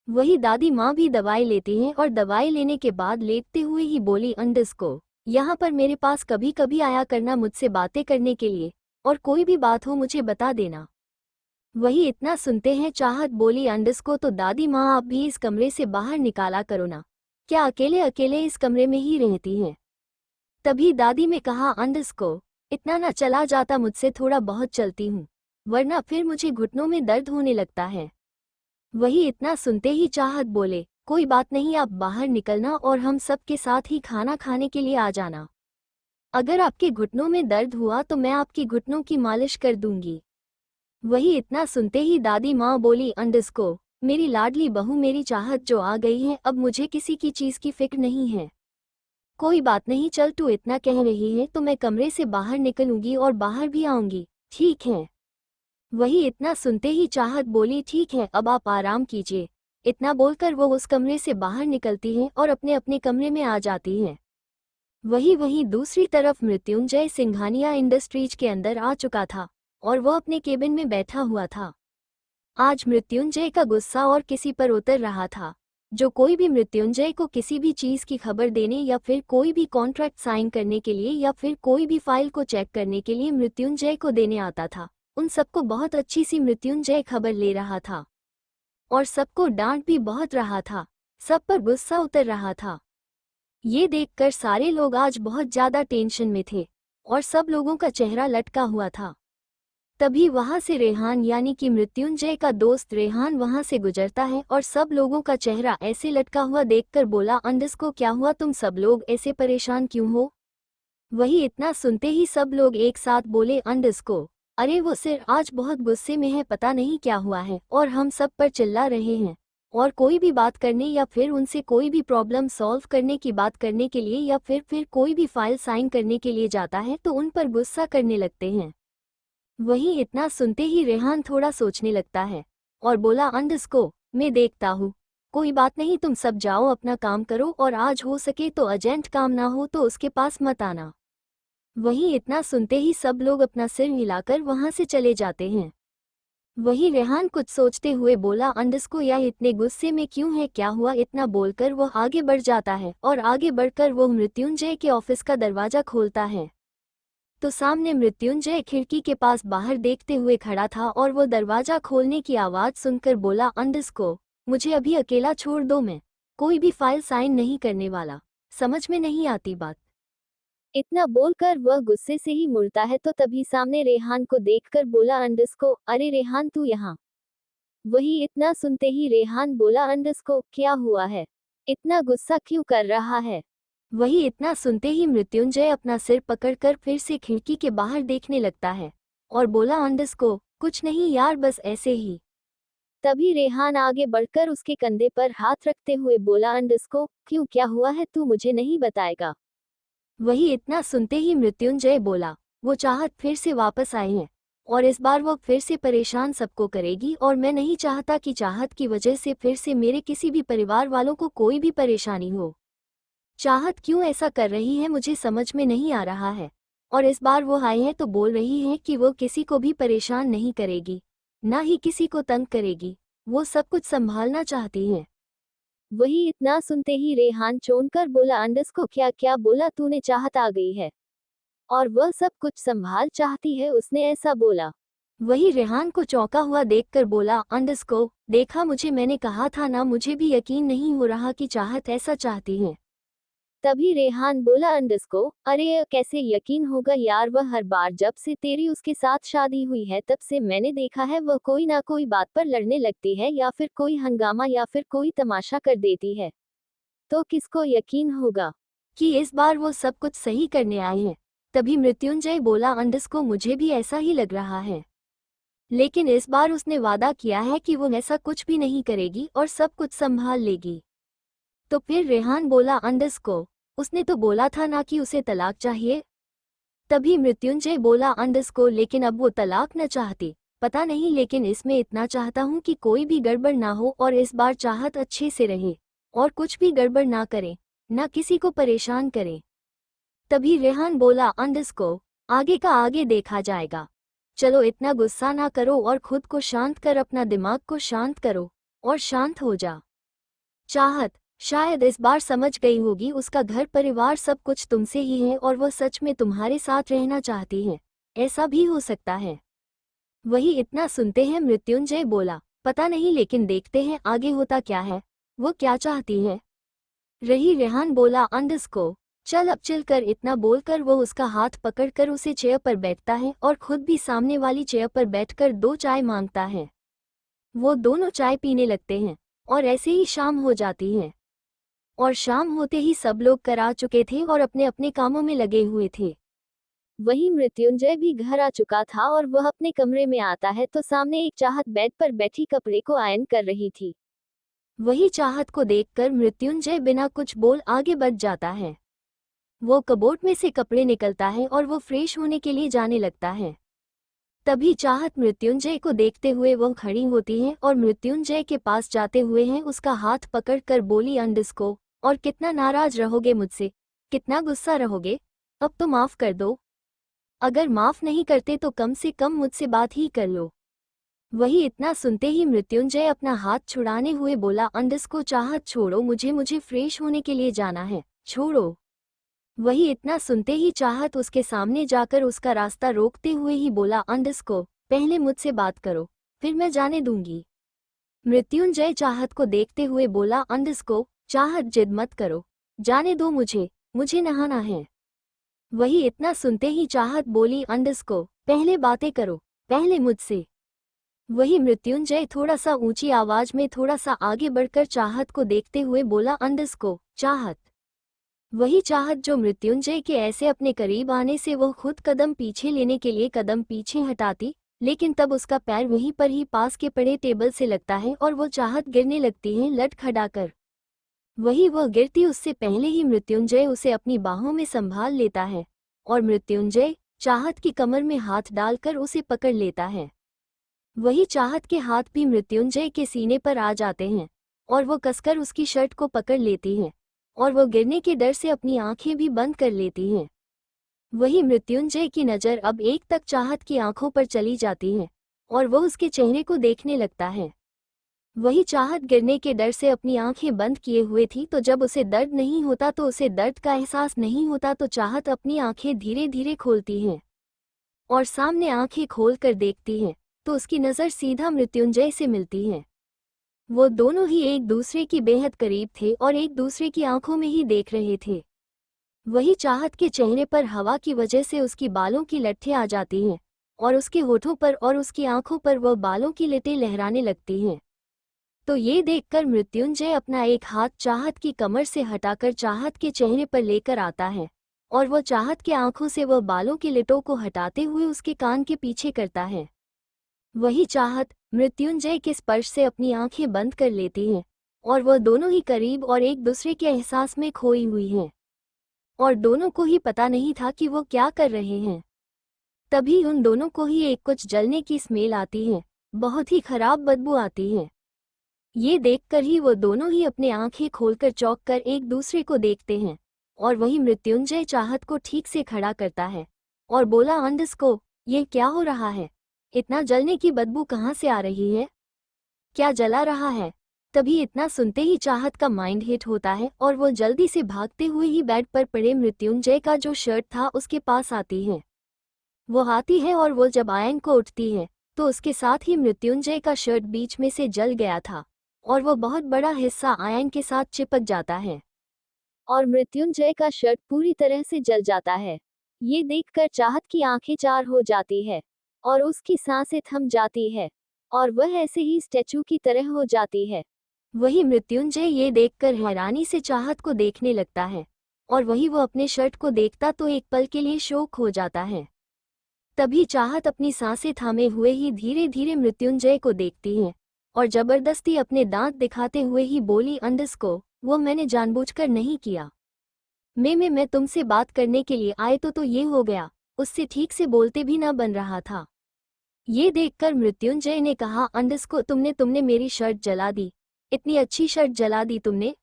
वही दादी माँ भी दवाई लेती हैं और दवाई लेने के बाद लेटते हुए ही बोली, अंडस को यहाँ पर मेरे पास कभी कभी आया करना मुझसे बातें करने के लिए, और कोई भी बात हो मुझे बता देना। वही इतना सुनते हैं चाहत बोली, अंडस को तो दादी माँ आप भी इस कमरे से बाहर निकाला करो ना, क्या अकेले अकेले इस कमरे में ही रहती हैं। तभी दादी में कहा, अंडस को इतना ना चला जाता, मुझसे थोड़ा बहुत चलती हूँ, वरना फिर मुझे घुटनों में दर्द होने लगता है। वही इतना सुनते ही चाहत बोले, कोई बात नहीं, आप बाहर निकलना और हम सब के साथ ही खाना खाने के लिए आ जाना। अगर आपके घुटनों में दर्द हुआ तो मैं आपकी घुटनों की मालिश कर दूंगी। वही इतना सुनते ही दादी माँ बोली, अंडस को मेरी लाडली बहू मेरी चाहत जो आ गई है, अब मुझे किसी की चीज की फिक्र नहीं है। कोई बात नहीं, चल तू इतना कह रही है तो मैं कमरे से बाहर निकलूंगी और बाहर भी आऊंगी, ठीक है। वही इतना सुनते ही चाहत बोली, ठीक है अब आप आराम कीजिए। इतना बोलकर वो उस कमरे से बाहर निकलती हैं और अपने अपने कमरे में आ जाती हैं। वहीं दूसरी तरफ मृत्युंजय सिंघानिया इंडस्ट्रीज के अंदर आ चुका था और वह अपने केबिन में बैठा हुआ था। आज मृत्युंजय का गुस्सा और किसी पर उतर रहा था। जो कोई भी मृत्युंजय को किसी भी चीज की खबर देने या फिर कोई भी कॉन्ट्रैक्ट साइन करने के लिए या फिर कोई भी फाइल को चेक करने के लिए मृत्युंजय को देने आता था, उन सबको बहुत अच्छी सी मृत्युंजय खबर ले रहा था और सबको डांट भी बहुत रहा था, सब पर गुस्सा उतर रहा था। ये देखकर सारे लोग आज बहुत ज्यादा टेंशन में थे और सब लोगों का चेहरा लटका हुआ था। तभी वहां से रेहान यानी कि मृत्युंजय का दोस्त रेहान वहां से गुजरता है और सब लोगों का चेहरा ऐसे लटका हुआ देखकर बोला, अंडस को क्या हुआ, तुम सब लोग ऐसे परेशान क्यों हो। वही इतना सुनते ही सब लोग एक साथ बोले, अंडस को अरे वो सिर आज बहुत गुस्से में है, पता नहीं क्या हुआ है और हम सब पर चिल्ला रहे हैं, और कोई भी बात करने या फिर उनसे कोई भी प्रॉब्लम सॉल्व करने की बात करने के लिए या फिर कोई भी फाइल साइन करने के लिए जाता है तो उन पर गुस्सा करने लगते हैं। वहीं इतना सुनते ही रेहान थोड़ा सोचने लगता है और बोला, अंडस को मैं देखता हूँ, कोई बात नहीं, तुम सब जाओ अपना काम करो और आज हो सके तो अर्जेंट काम ना हो तो उसके पास मत आना। वहीं इतना सुनते ही सब लोग अपना सिर हिलाकर वहां से चले जाते हैं। वहीं रेहान कुछ सोचते हुए बोला, अंडस को यह इतने गुस्से में क्यों है, क्या हुआ। इतना बोलकर वह आगे बढ़ जाता है और आगे बढ़कर वो मृत्युंजय के ऑफिस का दरवाजा खोलता है तो सामने मृत्युंजय खिड़की के पास बाहर देखते हुए खड़ा था और वो दरवाजा खोलने की आवाज सुनकर बोला, अंडस को मुझे अभी अकेला छोड़ दो, मैं कोई भी फाइल साइन नहीं करने वाला, समझ में नहीं आती बात। इतना बोलकर वह गुस्से से ही मुड़ता है तो तभी सामने रेहान को देखकर बोला, अंडस को अरे रेहान तू यहाँ। वही इतना सुनते ही रेहान बोला, अंडस को क्या हुआ है, इतना गुस्सा क्यों कर रहा है। वही इतना सुनते ही मृत्युंजय अपना सिर पकड़कर फिर से खिड़की के बाहर देखने लगता है और बोला, अंडस को कुछ नहीं यार, बस ऐसे ही। तभी रेहान आगे बढ़कर उसके कंधे पर हाथ रखते हुए बोला, अंडस को क्यों, क्या हुआ है, तू मुझे नहीं बताएगा। वही इतना सुनते ही मृत्युंजय बोला, वो चाहत फिर से वापस आए हैं और इस बार वो फिर से परेशान सबको करेगी और मैं नहीं चाहता कि चाहत की वजह से फिर से मेरे किसी भी परिवार वालों को कोई भी परेशानी हो। चाहत क्यों ऐसा कर रही है मुझे समझ में नहीं आ रहा है, और इस बार वो आए हैं तो बोल रही है कि वो किसी को भी परेशान नहीं करेगी, ना ही किसी को तंग करेगी, वो सब कुछ संभालना चाहती हैं। वही इतना सुनते ही रेहान चौंक कर बोला, अंडस को क्या क्या बोला तूने, चाहत आ गई है और वह सब कुछ संभाल चाहती है, उसने ऐसा बोला। वही रेहान को चौंका हुआ देखकर बोला, अंडस को देखा मुझे, मैंने कहा था ना, मुझे भी यकीन नहीं हो रहा कि चाहत ऐसा चाहती है। तभी रेहान बोला, अंडस को अरे कैसे यकीन होगा यार, वह हर बार जब से तेरी उसके साथ शादी हुई है तब से मैंने देखा है वह कोई ना कोई बात पर लड़ने लगती है या फिर कोई हंगामा या फिर कोई तमाशा कर देती है, तो किसको यकीन होगा कि इस बार वो सब कुछ सही करने आए हैं। तभी मृत्युंजय बोला, अंडस को मुझे भी ऐसा ही लग रहा है, लेकिन इस बार उसने वादा किया है कि वो ऐसा कुछ भी नहीं करेगी और सब कुछ संभाल लेगी। तो फिर रेहान बोला, अंडस को उसने तो बोला था ना कि उसे तलाक चाहिए। तभी मृत्युंजय बोला, अंडस को लेकिन अब वो तलाक न चाहती पता नहीं, लेकिन इसमें इतना चाहता हूँ कि कोई भी गड़बड़ ना हो और इस बार चाहत अच्छे से रहे और कुछ भी गड़बड़ ना करे, ना किसी को परेशान करे। तभी रेहान बोला, अंडरस्को, आगे का आगे देखा जाएगा। चलो इतना गुस्सा ना करो और खुद को शांत कर, अपना दिमाग को शांत करो और शांत हो जा। चाहत शायद इस बार समझ गई होगी, उसका घर परिवार सब कुछ तुमसे ही है और वह सच में तुम्हारे साथ रहना चाहती है। ऐसा भी हो सकता है। वही इतना सुनते हैं मृत्युंजय बोला, पता नहीं, लेकिन देखते हैं आगे होता क्या है। वो क्या चाहती है? रही रेहान बोला, अंडरस्को, चल अब चिल कर। इतना बोलकर वो उसका हाथ पकड़कर उसे चेयर पर बैठता है और खुद भी सामने वाली चेयर पर बैठकर 2 चाय मांगता है। वो दोनों चाय पीने लगते हैं और ऐसे ही शाम हो जाती है। और शाम होते ही सब लोग घर आ चुके थे और अपने अपने कामों में लगे हुए थे। वहीं मृत्युंजय भी घर आ चुका था और वह अपने कमरे में आता है तो सामने एक चाहत बेड पर बैठी कपड़े को आयरन कर रही थी। वही चाहत को देखकर मृत्युंजय बिना कुछ बोल आगे बढ़ जाता है। वो कबोर्ड में से कपड़े निकलता है और वो फ्रेश होने के लिए जाने लगता है। तभी चाहत मृत्युंजय को देखते हुए वो खड़ी होती है और मृत्युंजय के पास जाते हुए हैं उसका हाथ पकड़कर बोली, अंडरस्को, और कितना नाराज रहोगे मुझसे, कितना गुस्सा रहोगे, अब तो माफ कर दो। अगर माफ नहीं करते तो कम से कम मुझसे बात ही कर लो। वही इतना सुनते ही मृत्युंजय अपना हाथ छुड़ाने हुए बोला, अंडरस्को, चाहत छोड़ो मुझे, मुझे फ्रेश होने के लिए जाना है, छोड़ो। वही इतना सुनते ही चाहत उसके सामने जाकर उसका रास्ता रोकते हुए ही बोला, अंडरस्को, पहले मुझसे बात करो, फिर मैं जाने दूंगी। मृत्युंजय चाहत को देखते हुए बोला, अंडरस्को, चाहत जिद मत करो, जाने दो मुझे, मुझे नहाना है। वही इतना सुनते ही चाहत बोली, अंडरस्को, पहले बातें करो, पहले मुझसे। वही मृत्युंजय थोड़ा सा ऊंची आवाज में थोड़ा सा आगे बढ़कर चाहत को देखते हुए बोला, अंडरस्को, चाहत। वही चाहत जो मृत्युंजय के ऐसे अपने करीब आने से वो खुद कदम पीछे लेने के लिए कदम पीछे हटाती, लेकिन तब उसका पैर वहीं पर ही पास के पड़े टेबल से लगता है और वो चाहत गिरने लगती है लटखड़ाकर। वही वह गिरती उससे पहले ही मृत्युंजय उसे अपनी बाहों में संभाल लेता है और मृत्युंजय चाहत की कमर में हाथ डालकर उसे पकड़ लेता है। वही चाहत के हाथ भी मृत्युंजय के सीने पर आ जाते हैं और वो कसकर उसकी शर्ट को पकड़ लेती है और वो गिरने के डर से अपनी आंखें भी बंद कर लेती हैं। वही मृत्युंजय की नज़र अब एक तक चाहत की आंखों पर चली जाती है और वो उसके चेहरे को देखने लगता है। वही चाहत गिरने के डर से अपनी आंखें बंद किए हुए थी, तो जब उसे दर्द नहीं होता तो उसे दर्द का एहसास नहीं होता तो चाहत अपनी आंखें धीरे धीरे खोलती है और सामने आंखें खोलकर देखती है तो उसकी नज़र सीधा मृत्युंजय से मिलती है। वो दोनों ही एक दूसरे की बेहद करीब थे और एक दूसरे की आंखों में ही देख रहे थे। वही चाहत के चेहरे पर हवा की वजह से उसकी बालों की लट्ठें आ जाती हैं और उसके होठों पर और उसकी आंखों पर वह बालों की लटें लहराने लगती हैं। तो ये देखकर मृत्युंजय अपना एक हाथ चाहत की कमर से हटाकर चाहत के चेहरे पर लेकर आता है और वह चाहत के आंखों से वह बालों की लटों को हटाते हुए उसके कान के पीछे करता है। वही चाहत मृत्युंजय के स्पर्श से अपनी आंखें बंद कर लेती हैं और वह दोनों ही करीब और एक दूसरे के एहसास में खोई हुई हैं और दोनों को ही पता नहीं था कि वो क्या कर रहे हैं। तभी उन दोनों को ही एक कुछ जलने की स्मेल आती है, बहुत ही खराब बदबू आती है। ये देखकर ही वो दोनों ही अपने आंखें खोलकर चौंक कर एक दूसरे को देखते हैं और वही मृत्युंजय चाहत को ठीक से खड़ा करता है और बोला, अंडरस्को, ये क्या हो रहा है? इतना जलने की बदबू कहाँ से आ रही है? क्या जला रहा है? तभी इतना सुनते ही चाहत का माइंड हिट होता है और वो जल्दी से भागते हुए ही बेड पर पड़े मृत्युंजय का जो शर्ट था उसके पास आती है। वो आती है और वो जब आयन को उठती है तो उसके साथ ही मृत्युंजय का शर्ट बीच में से जल गया था और वो बहुत बड़ा हिस्सा आयन के साथ चिपक जाता है और मृत्युंजय का शर्ट पूरी तरह से जल जाता है। ये देखकर चाहत की आंखें चार हो जाती है और उसकी सांसें थम जाती है और वह ऐसे ही स्टैचू की तरह हो जाती है। वही मृत्युंजय ये देखकर हैरानी से चाहत को देखने लगता है और वही वो अपने शर्ट को देखता तो एक पल के लिए शोक हो जाता है। तभी चाहत अपनी सांसें थामे हुए ही धीरे धीरे मृत्युंजय को देखती है और जबरदस्ती अपने दांत दिखाते हुए ही बोली, अंडरस्को, वो मैंने जानबूझकर नहीं किया। मैं तुमसे बात करने के लिए आए तो ये हो गया, उससे ठीक से बोलते भी ना बन रहा था। ये देखकर मृत्युंजय ने कहा, अंडस्को तुमने मेरी शर्ट जला दी, इतनी अच्छी शर्ट जला दी तुमने।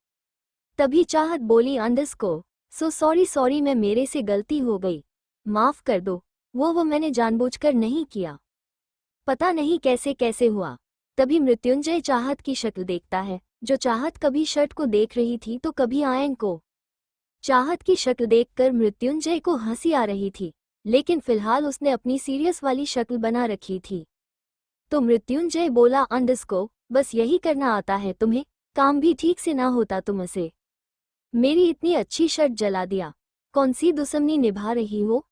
तभी चाहत बोली, अंडस्को सॉरी मैं मेरे से गलती हो गई, माफ कर दो। वो मैंने जानबूझकर नहीं किया, पता नहीं कैसे कैसे हुआ। तभी मृत्युंजय चाहत की शक्ल देखता है, जो चाहत कभी शर्ट को देख रही थी तो कभी आयन को। चाहत की शक्ल देखकर मृत्युंजय को हंसी आ रही थी, लेकिन फिलहाल उसने अपनी सीरियस वाली शक्ल बना रखी थी। तो मृत्युंजय बोला, अंडस्को बस यही करना आता है तुम्हें, काम भी ठीक से ना होता तुमसे, मेरी इतनी अच्छी शर्ट जला दिया, कौन सी दुश्मनी निभा रही हो।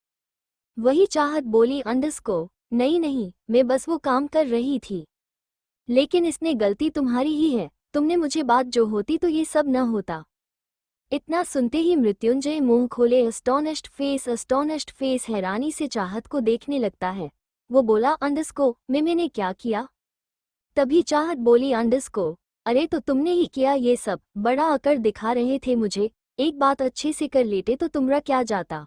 वही चाहत बोली, अंडस्को नहीं मैं बस वो काम कर रही थी, लेकिन इसने गलती तुम्हारी ही है, तुमने मुझे बात जो होती तो ये सब न होता। इतना सुनते ही मृत्युंजय मुंह खोले अस्टोनिश्ड फेस हैरानी से चाहत को देखने लगता है। वो बोला, अंडस्को मैंने क्या किया। तभी चाहत बोली, अंडस्को अरे तो तुमने ही किया ये सब, बड़ा अकड़ दिखा रहे थे मुझे, एक बात अच्छे से कर लेते तो तुम्हारा क्या जाता,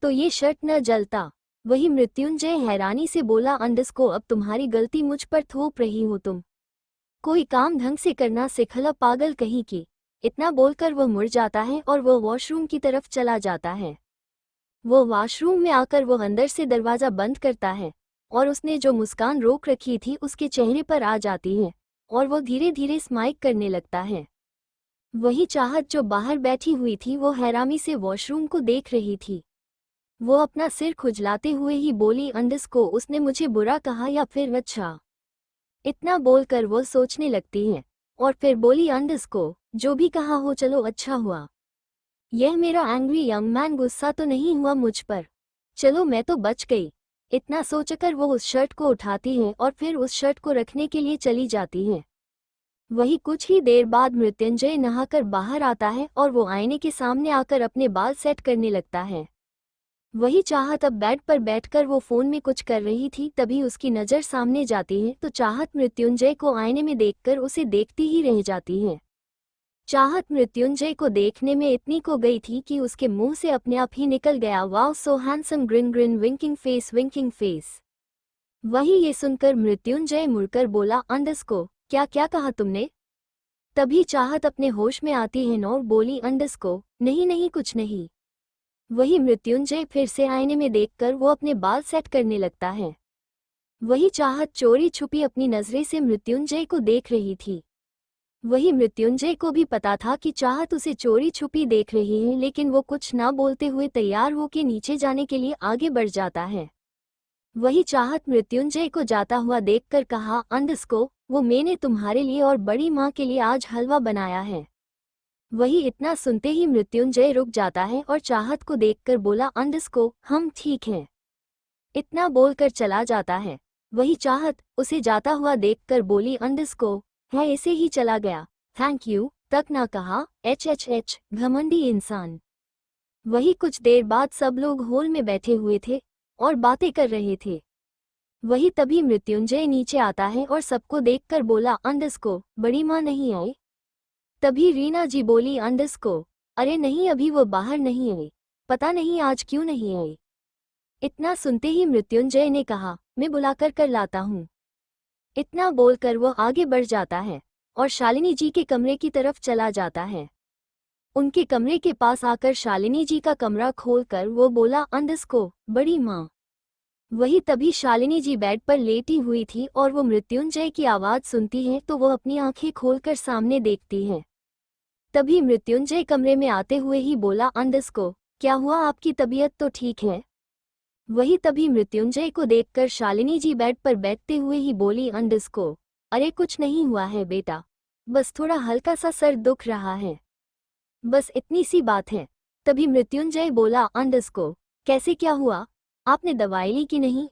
तो ये शर्ट न जलता। वही मृत्युंजय हैरानी से बोला, अंडस्को अब तुम्हारी गलती मुझ पर थोप रही हो तुम, कोई काम ढंग से करना सिखला पागल कहीं की। इतना बोलकर वो मुड़ जाता है और वो वॉशरूम की तरफ चला जाता है। वो वॉशरूम में आकर वो अंदर से दरवाज़ा बंद करता है और उसने जो मुस्कान रोक रखी थी उसके चेहरे पर आ जाती है और वो धीरे धीरे स्माइल करने लगता है। वही चाहत जो बाहर बैठी हुई थी वो हैरानी से वॉशरूम को देख रही थी। वो अपना सिर खुजलाते हुए ही बोली, अंडस्को उसने मुझे बुरा कहा या फिर अच्छा। इतना बोलकर वो सोचने लगती है और फिर बोली, अंडस्को जो भी कहा हो चलो अच्छा हुआ, यह मेरा एंग्री यंग मैन गुस्सा तो नहीं हुआ मुझ पर, चलो मैं तो बच गई। इतना सोचकर वो उस शर्ट को उठाती है और फिर उस शर्ट को रखने के लिए चली जाती है। वही कुछ ही देर बाद मृत्युंजय नहाकर बाहर आता है और वो आईने के सामने आकर अपने बाल सेट करने लगता है। वही चाहत अब बेड पर बैठकर वो फोन में कुछ कर रही थी, तभी उसकी नज़र सामने जाती है तो चाहत मृत्युंजय को आईने में देखकर उसे देखती ही रह जाती है। चाहत मृत्युंजय को देखने में इतनी खो गई थी कि उसके मुंह से अपने आप ही निकल गया, wow so handsome green winking face. वही ये सुनकर मृत्युंजय मुड़कर बोला, अंडस्को क्या क्या कहा तुमने। तभी चाहत अपने होश में आती है और बोली, अंडस्को नहीं कुछ नहीं। वही मृत्युंजय फिर से आईने में देखकर वो अपने बाल सेट करने लगता है। वही चाहत चोरी छुपी अपनी नजरें से मृत्युंजय को देख रही थी। वही मृत्युंजय को भी पता था कि चाहत उसे चोरी छुपी देख रही है, लेकिन वो कुछ ना बोलते हुए तैयार होकर नीचे जाने के लिए आगे बढ़ जाता है। वही चाहत मृत्युंजय को जाता हुआ देखकर कहा, अंडस्को वो मैंने तुम्हारे लिए और बड़ी माँ के लिए आज हलवा बनाया है। वही इतना सुनते ही मृत्युंजय रुक जाता है और चाहत को देखकर बोला, अंडस्को हम ठीक हैं। इतना बोलकर चला जाता है। वही चाहत उसे जाता हुआ देखकर बोली, अंडस्को है ऐसे ही चला गया, थैंक यू तक ना कहा, एच घमंडी इंसान। वही कुछ देर बाद सब लोग हॉल में बैठे हुए थे और बातें कर रहे थे। वही तभी मृत्युंजय नीचे आता है और सबको देखकर बोला, अंडस्को बड़ी माँ नहीं आई। तभी रीना जी बोली, अंडस्को अरे नहीं अभी वो बाहर नहीं आई, पता नहीं आज क्यों नहीं आई। इतना सुनते ही मृत्युंजय ने कहा, मैं बुलाकर कर लाता हूँ। इतना बोलकर वो आगे बढ़ जाता है और शालिनी जी के कमरे की तरफ चला जाता है। उनके कमरे के पास आकर शालिनी जी का कमरा खोलकर वो बोला, अंडस्को बड़ी माँ। वही तभी शालिनी जी बेड पर लेटी हुई थी और वो मृत्युंजय की आवाज़ सुनती है तो वो अपनी आंखें खोलकर सामने देखती है। तभी मृत्युंजय कमरे में आते हुए ही बोला, अंडस्को क्या हुआ, आपकी तबीयत तो ठीक है। वही तभी मृत्युंजय को देखकर शालिनी जी बेड पर बैठते हुए ही बोली, अंडस्को अरे कुछ नहीं हुआ है बेटा, बस थोड़ा हल्का सा सर दुख रहा है, बस इतनी सी बात है। तभी मृत्युंजय बोला, अंडस्को कैसे क्या हुआ, आपने दवाई ली कि नहीं।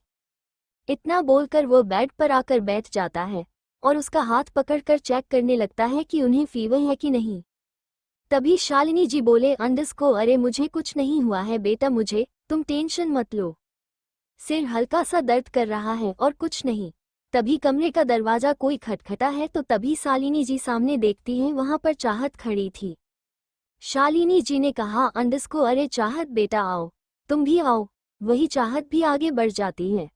इतना बोलकर वो बेड पर आकर बैठ जाता है और उसका हाथ पकड़कर चेक करने लगता है कि उन्हें फीवर है कि नहीं। तभी शालिनी जी बोले, अंडस्को अरे मुझे कुछ नहीं हुआ है बेटा, मुझे तुम टेंशन मत लो, सिर हल्का सा दर्द कर रहा है और कुछ नहीं। तभी कमरे का दरवाजा कोई खटखटा है तो तभी शालिनी जी सामने देखती हैं, वहां पर चाहत खड़ी थी। शालिनी जी ने कहा, अंडस्को अरे चाहत बेटा आओ, तुम भी आओ। वही चाहत भी आगे बढ़ जाती है।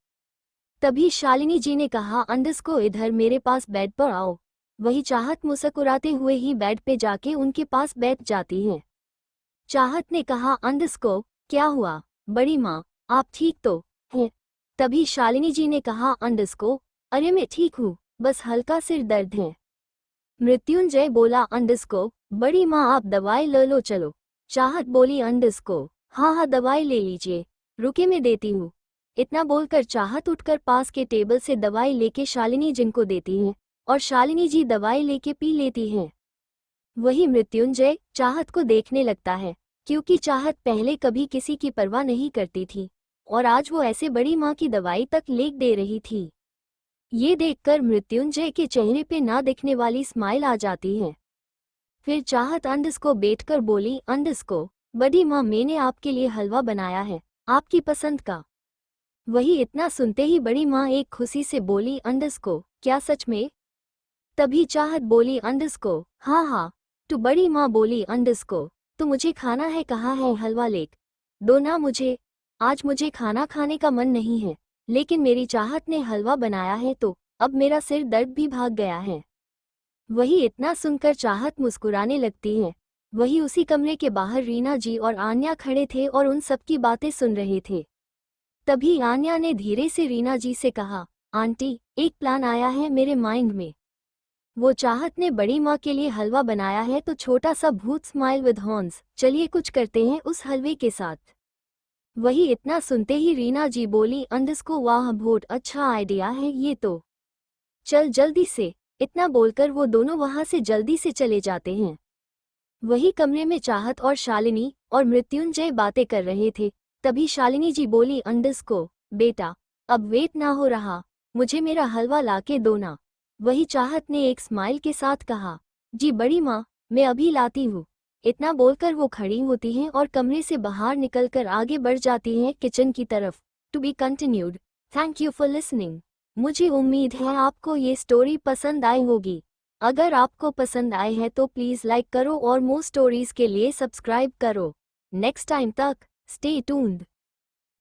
तभी शालिनी जी ने कहा, अंडस्को इधर मेरे पास बेड पर आओ। वही चाहत मुस्कुराते हुए ही बेड पे जाके उनके पास बैठ जाती है। चाहत ने कहा, अंडस्को क्या हुआ बड़ी माँ, आप ठीक तो हैं? तभी शालिनी जी ने कहा, अंडस्को अरे मैं ठीक हूँ, बस हल्का सिर दर्द है। मृत्युंजय बोला, अंडस्को बड़ी माँ आप दवाई ले लो चलो। चाहत बोली, अंडस्को हाँ हाँ दवाई ले लीजिए, रुके मैं देती हूँ। इतना बोलकर चाहत उठकर पास के टेबल से दवाई लेके शालिनी जी को देती हैं और शालिनी जी दवाई लेके पी लेती हैं। वही मृत्युंजय चाहत को देखने लगता है, क्योंकि चाहत पहले कभी किसी की परवाह नहीं करती थी और आज वो ऐसे बड़ी माँ की दवाई तक लेक दे रही थी। ये देखकर मृत्युंजय के चेहरे पे ना दिखने वाली स्माइल आ जाती है। फिर चाहत अंडस्को बैठकर बोली, अंडस्को बड़ी माँ मैंने आपके लिए हलवा बनाया है, आपकी पसंद का। वही इतना सुनते ही बड़ी माँ एक खुशी से बोली, अंडस्को क्या सच में? तभी चाहत बोली, अंडस्को हाँ हाँ। तो बड़ी माँ बोली, अंडस्को तो मुझे खाना है, कहाँ है हलवा लेक दो ना मुझे, आज मुझे खाना खाने का मन नहीं है, लेकिन मेरी चाहत ने हलवा बनाया है तो अब मेरा सिर दर्द भी भाग गया है। वही इतना सुनकर चाहत मुस्कुराने लगती है। वही उसी कमरे के बाहर रीना जी और आन्या खड़े थे और उन सबकी बातें सुन रहे थे। तभी आन्या ने धीरे से रीना जी से कहा, आंटी एक प्लान आया है मेरे माइंड में। वो चाहत ने बड़ी माँ के लिए हलवा बनाया है तो छोटा सा भूत स्माइल विद हॉर्न्स, चलिए कुछ करते हैं उस हलवे के साथ। वही इतना सुनते ही रीना जी बोली, अंडस्को वाह बहुत अच्छा आइडिया है ये तो, चल जल्दी से। इतना बोलकर वो दोनों वहां से जल्दी से चले जाते हैं। वही कमरे में चाहत और शालिनी और मृत्युंजय बातें कर रहे थे। तभी शालिनी जी बोली, अंडस्को बेटा अब वेट ना हो रहा, मुझे मेरा हलवा लाके दो ना। वही चाहत ने एक स्माइल के साथ कहा, जी बड़ी माँ मैं अभी लाती हूँ। इतना बोलकर वो खड़ी होती हैं और कमरे से बाहर निकलकर आगे बढ़ जाती हैं किचन की तरफ। To be continued. Thank you for listening. मुझे उम्मीद है आपको ये स्टोरी पसंद आई होगी। अगर आपको पसंद आए है तो प्लीज़ लाइक करो और मोर स्टोरीज के लिए सब्सक्राइब करो। नेक्स्ट टाइम तक स्टे ट्यून्ड।